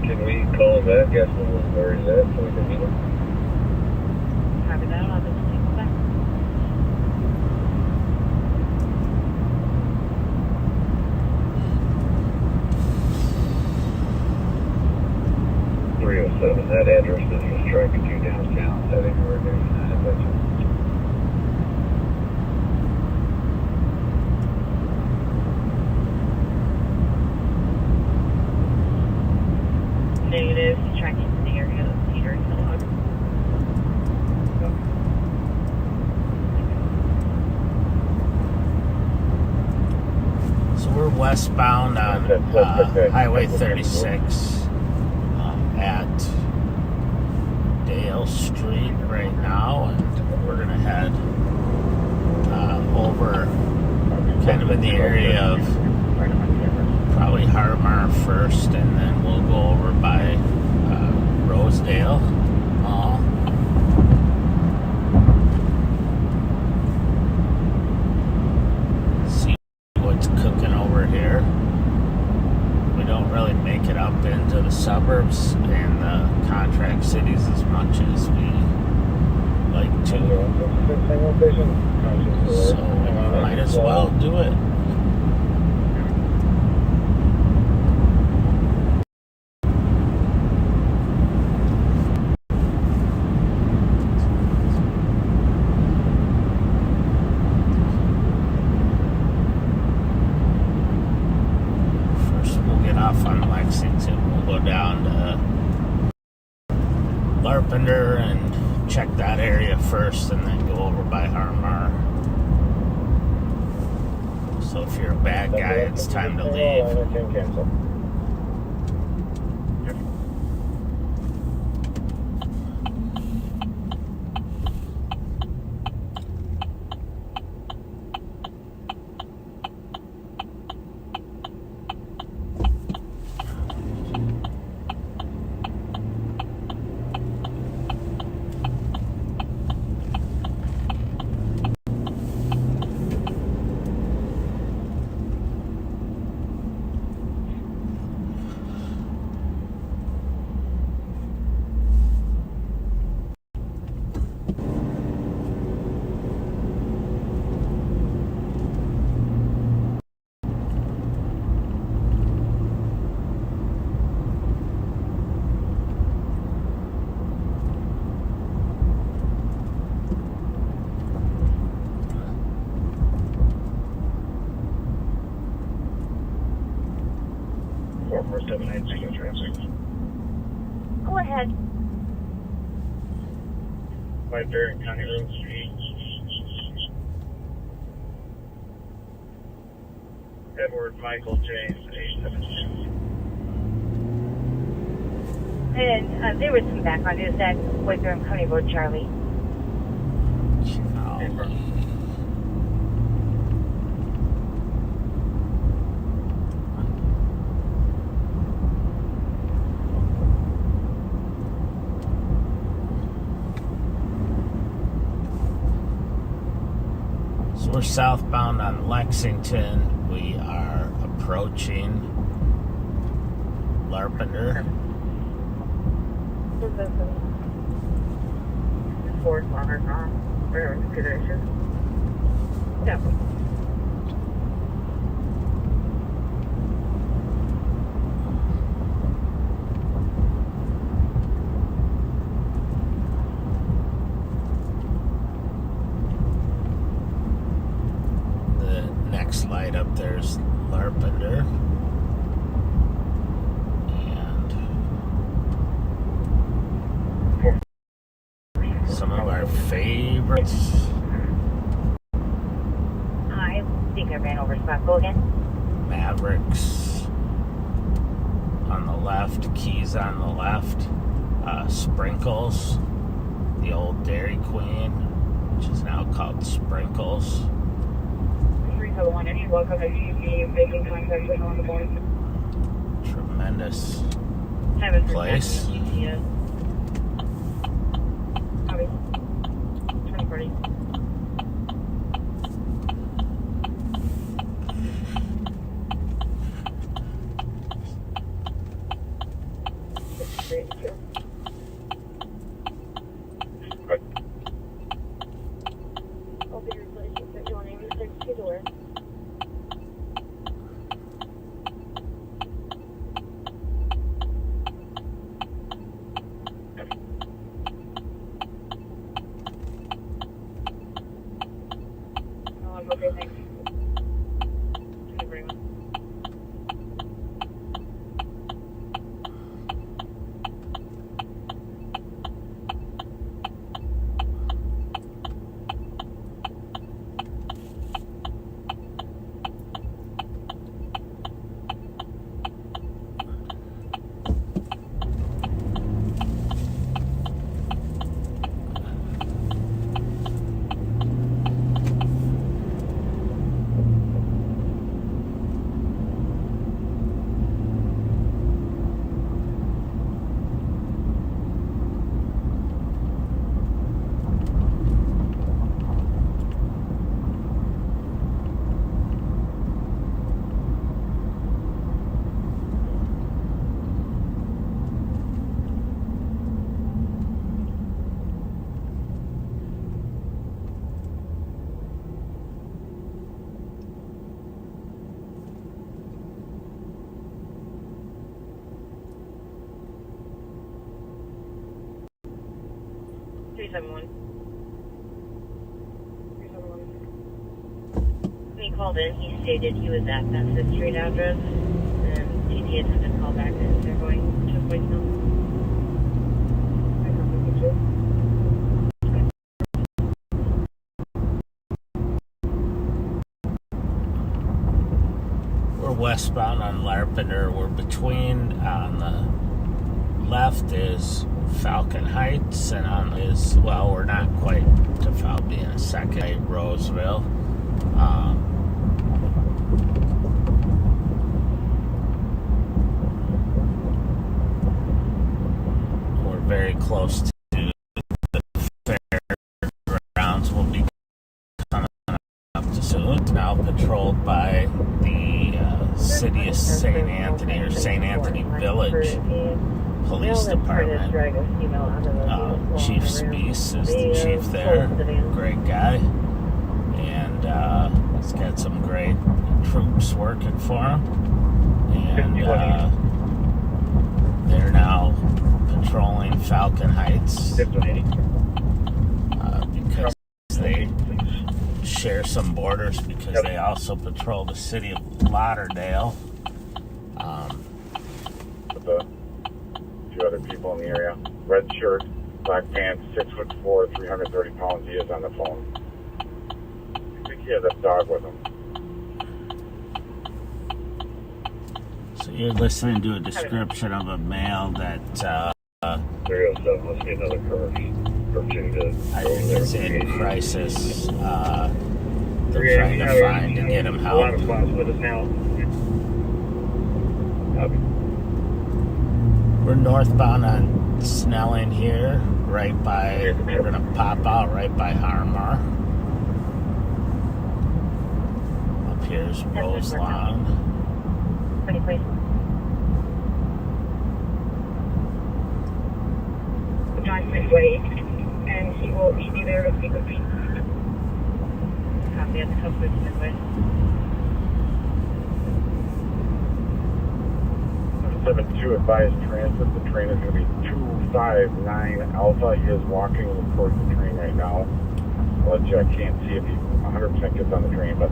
Can we call him back, ask him where he's at so we can meet him? Copy that, I'll just take it back. That address is just tracking you downtown, is that anywhere near United by chance? Negative, he's tracking to the area of Peter and Kellogg. so we're westbound on Highway 36 at Dale Street right now, and we're gonna head over kind of in the area of probably Harmar first, and then we'll go over by Rosedale Mall. See what's cooking over here. We don't really make it up into the suburbs and the contract cities as much as we like to. So might as well do it. First we'll get off on Lexington. We'll go down to Larpenter and check that area first, and then go over by Harmar. So if you're a bad guy, it's time to leave. 479 Tango traffic. Go ahead. 5 Barron County Road 3. Edward Michael James 872. And there was some background. Is that White Barron County Road, Charlie? So we're southbound on Lexington. We are approaching Larpenter. Ford Farmer railroad consideration. Yeah. The next light up there's Larpenter. And some of our favorites. I think I ran over spot. Go again. Mavericks on the left, Keys on the left, Sprinkles, the old Dairy Queen, which is now called Sprinkles. 371, any welcome to be making contact with on the board. Tremendous Haven't place. yet. Copy. 2040. I'll be replacing 5186 Tudor. Okay, thanks. Thank you very much. When he called in, he stated he was at that 5th Street address, and TT had to call back and they're going to voicemail. We're westbound on Larpenter. We're between, on the left is Falcon Heights, and on is, well, we're not quite to Falcon, being a second, Roseville. We're very close to the fairgrounds. We'll be coming up to soon. It's now patrolled by the city of St. Anthony, or St. Anthony Village Police Department. Chief Speece is the chief there. Great guy. And he's got some great troops working for him. And they're now patrolling Falcon Heights because they share some borders, because they also patrol the city of Lauderdale. with a few other people in the area. Red shirt, black pants, 6'4", 330 pounds. He is on the phone. I think he has a dog with him. So you're listening to a description of a male that 307 must be another curve. Curve 2 to I think is in crisis. They're trying to find and get him A lot of help. spots with us now. Copy. We're northbound on Snelling here, right by, we're going to pop out right by Harmar. Up here's Roselawn. 20, please. John Midway, and he will be there to speak with me. Copy at the Coast Midway. 72 advised transit. The train is going to be 259 Alpha. He is walking towards the train right now. I'll let you, I can't see if he 100% gets on the train, but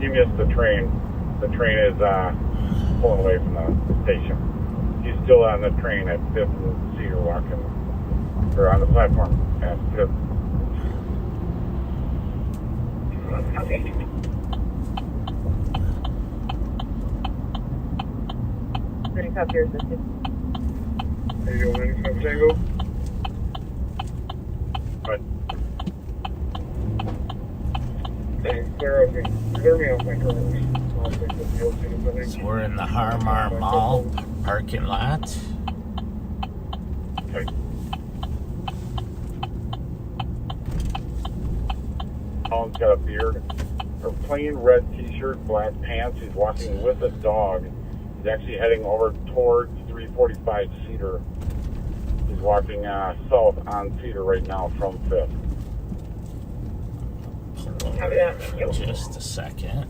he missed the train. The train is pulling away from the station. He's still on the train at 5th and Cedar walking, or on the platform at 5th. Okay. Pretty tough here, assistant. How you doing, man? Tango? But Thanks, clear me off my curves. I'll take the field soon as I So we're in the Harmar Mall parking lot. okay. Colin's got a beard, a plain red t-shirt, black pants. He's walking with a dog. He's actually heading over towards 345 Cedar. He's walking south on Cedar right now from 5th. Just a second.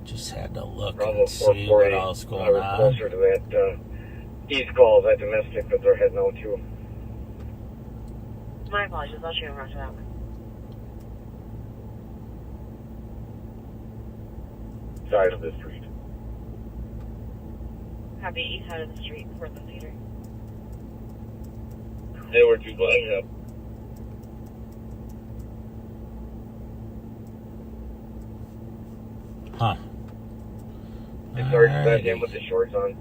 Just had to look Bravo and see 440. what all's I going was on. closer to that east call, that domestic, but they're heading out too. My apologies. I'll show you around to that one. Side of the street. Copy east side of the street, Portland Theater. They were too black, yep. Huh. They started back Alrighty. in with the shorts on.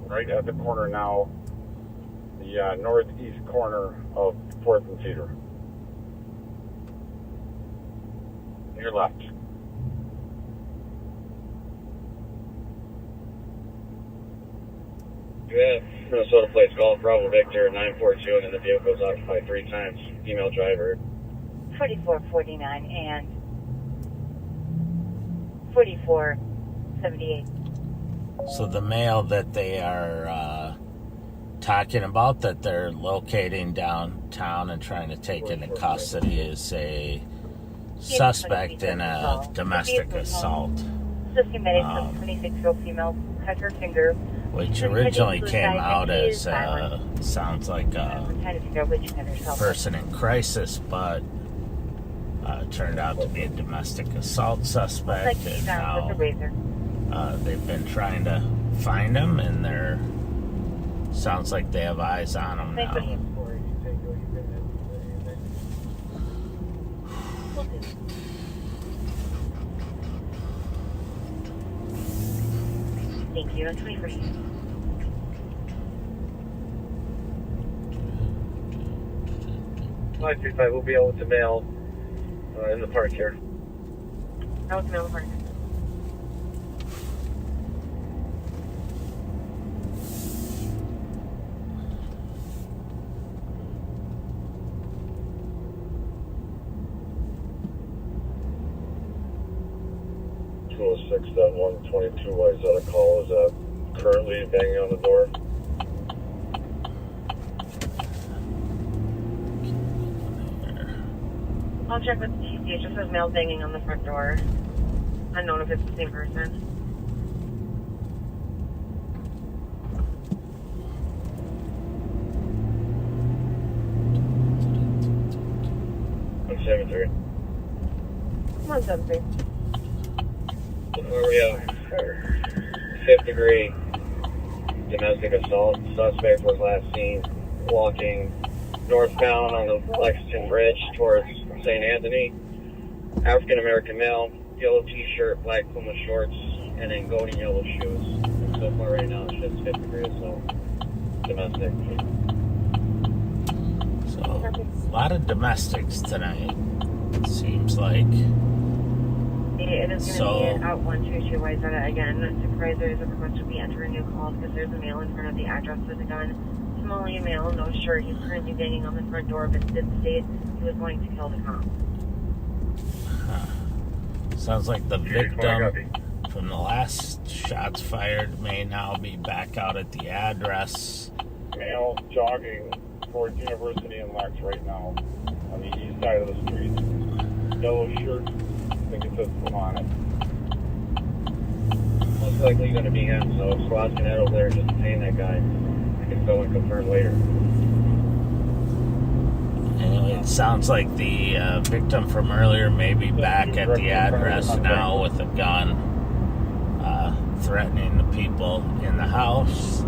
Right at the corner now, the northeast corner of 4th and Cedar. Your left. Yeah, Minnesota plates golf, Bravo Victor 942, and then the vehicle was occupied 3 times. Female driver. 4449 and 4478. So the male that they are talking about, that they're locating downtown and trying to take into custody, is a suspect in a domestic assault, Assisting medics, some 26-year-old female cut her finger. which originally came out as sounds like a We're trying to figure out which cut herself. person in crisis, but turned out to be a domestic assault Looks suspect, like and she's down with a razor. they've been trying to find him, and they're sounds like they have eyes on him Thank you. now. Will do. Thank you. That's 21st. 535 will be out with the mail in the park here. That was Miller Park. 206 that 122 Wayzata call is currently banging on the door. I'll check with the TC. It just says male banging on the front door. Unknown if it's the same person. I'm 7-3. 173. Where we at? 5th degree domestic assault. Suspect was last seen walking northbound on the Lexington Bridge towards St. Anthony. African American male, yellow t-shirt, black Puma shorts, and then golden yellow shoes. And so far right now, it's just 5th degree assault. Domestic. So, a lot of domestics tonight, it seems like. It is going to So- be at 122 Wayzata again. Supervisor is requested to be entering new calls because there's a male in front of the address with a gun. Somali male, no shirt. He's currently banging on the front door, but did state he was going to kill the cop. Sounds like the victim from the last shots fired may now be back out at the address. Male jogging towards University and Lex right now on the east side of the street. Yellow shirt. I think it says come on it. Most likely going to be him, so if squad's going to head over there just to detain that guy. I can go and confirm later. Anyway, it sounds like the victim from earlier may be back at the address now with a gun, threatening the people in the house.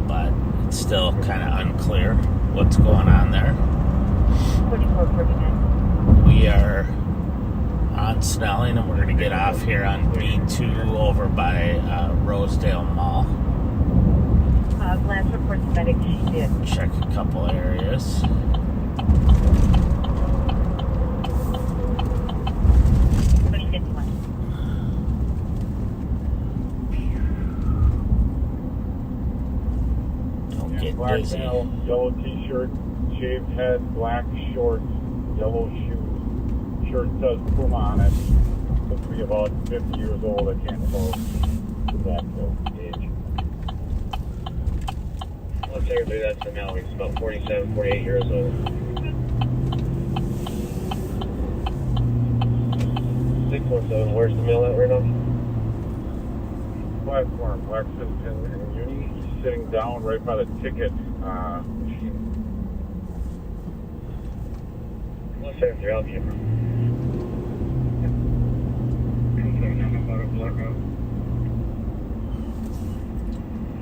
But it's still kind of unclear what's going on there. 4449. We are on Snelling, and we're going to get off here on B2 over by Rosedale Mall. Last report medic she did. Check a couple areas. 2051. Don't get Black dizzy. male, yellow t-shirt, shaved head, black shorts, yellow shoes. Shirt says Puma on it. Looks to be about 50 years old. I can't tell that age. Looks like everybody that's the male. He's about 47, 48 years old. 617, where's the male at right now? Platform, Lexington and Uni. He's sitting down right by the ticket machine. Let's say 3 out camera.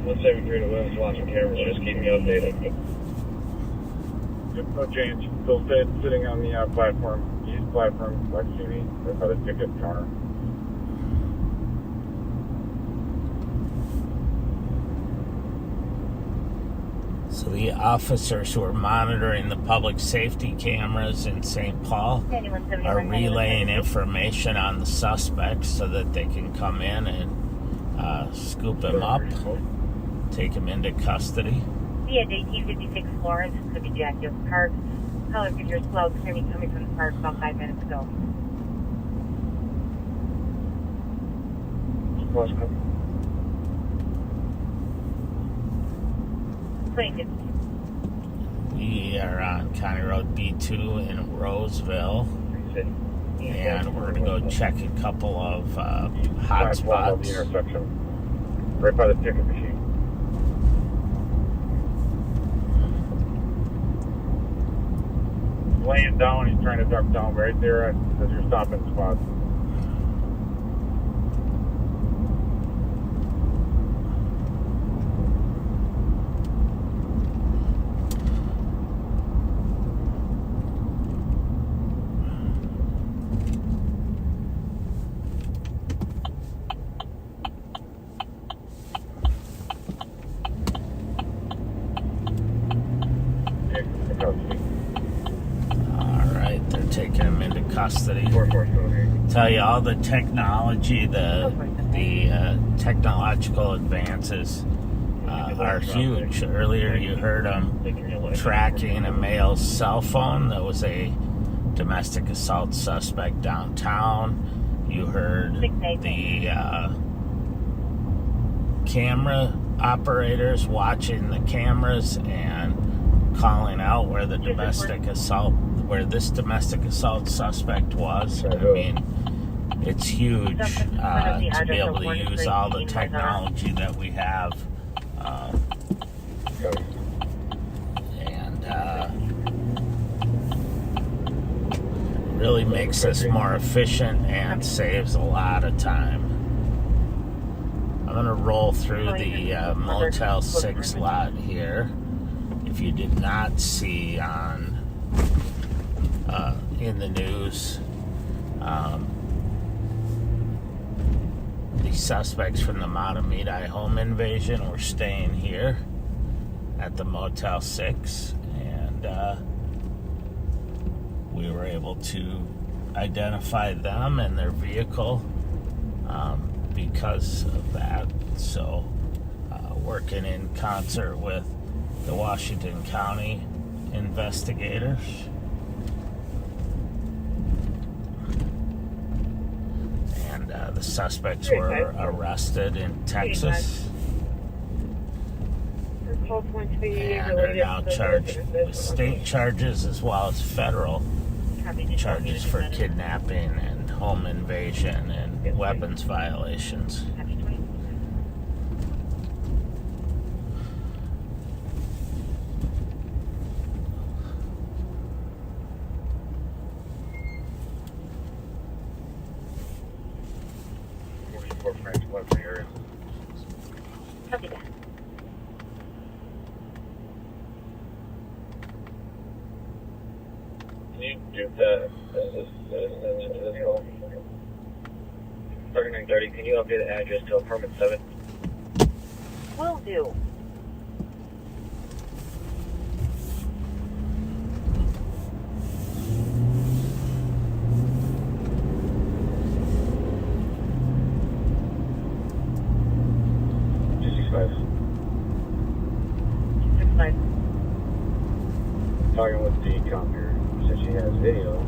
173 to Williams watching cameras, just keep me updated. Yep, no change. Still sitting on the platform, east platform, Lexington, right by the ticket counter. So the officers who are monitoring the public safety cameras in St. Paul are relaying information on the suspects so that they can come in and scoop him up, take him into custody. Yeah, 1856 Florence, it's going to be Jack Hills Park. Color pictures slow, screaming coming from the park about 5 minutes ago. What's 2050. We are on County Road B2 in Roseville, and we're going to go check a couple of hot Platform of the spots. intersection, right by the ticket machine. He's laying down. He's trying to duck down right there at your stopping spot. Alright, they're taking him into custody. 4448. Tell you all the technology, the technological advances are huge. Earlier you heard them tracking a male's cell phone that was a domestic assault suspect downtown. You heard the camera operators watching the cameras and calling out where this domestic assault suspect was. I mean, it's huge to be able to use all the technology that we have. And really makes us more efficient and saves a lot of time. I'm going to roll through the Motel 6 lot here. If you did not see on in the news, the suspects from the Matamidi home invasion were staying here at the Motel 6, and we were able to identify them and their vehicle because of that. So working in concert with the Washington County investigators. And the suspects were arrested in Texas and are now charged with state charges as well as federal charges for kidnapping and home invasion and weapons violations. Copy that. Can you do that? This call. Target 930, can you update the address to apartment 7? Will do. Talking with the cop here, said she has video.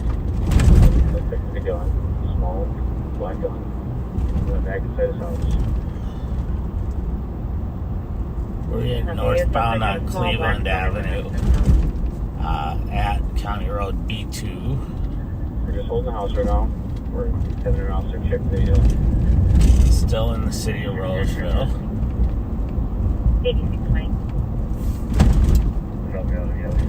Suspect the gun, small black gun, went back inside his house. We're in northbound on Cleveland Avenue at County Road B2. We're just holding the house right now. We're having an officer check video. Still in the city of Roseville. 8620. Help me out of the LED.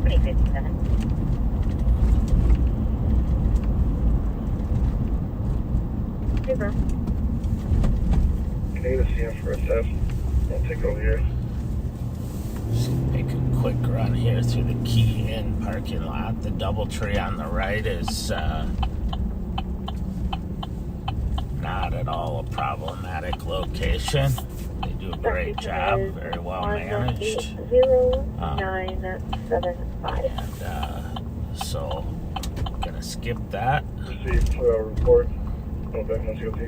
2057. Super. Can you see him for a test? I'll take over here. Just make a quick run here through the Key Inn parking lot. The DoubleTree on the right is not at all a problematic location. They do a great job, very well managed. 0975. And so I'm gonna skip that. Received report. Oh, back on COT.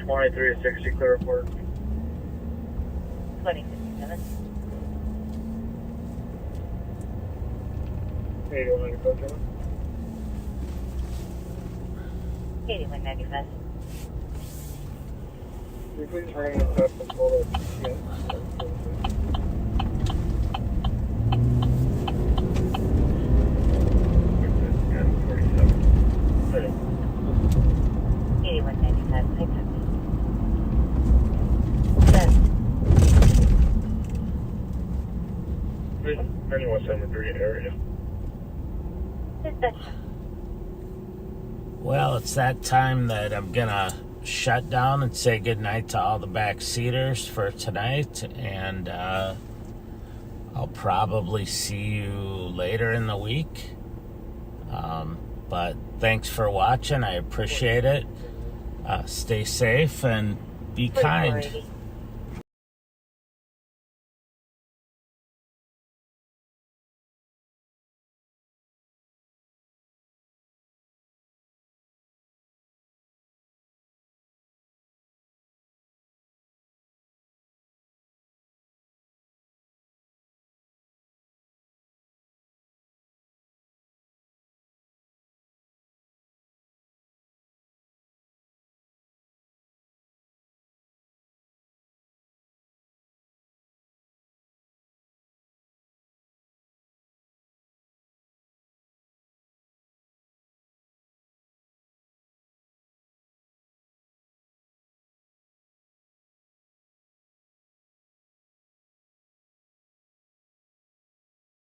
$23 to 60, clear report. 2057. 8195. 8195. Can you please ring the test and pull it again? 8195. I copy. 9173 area. Dispatch. Well, it's that time that I'm gonna shut down and say goodnight to all the backseaters for tonight, and I'll probably see you later in the week. But thanks for watching. I appreciate it. Stay safe and be kind.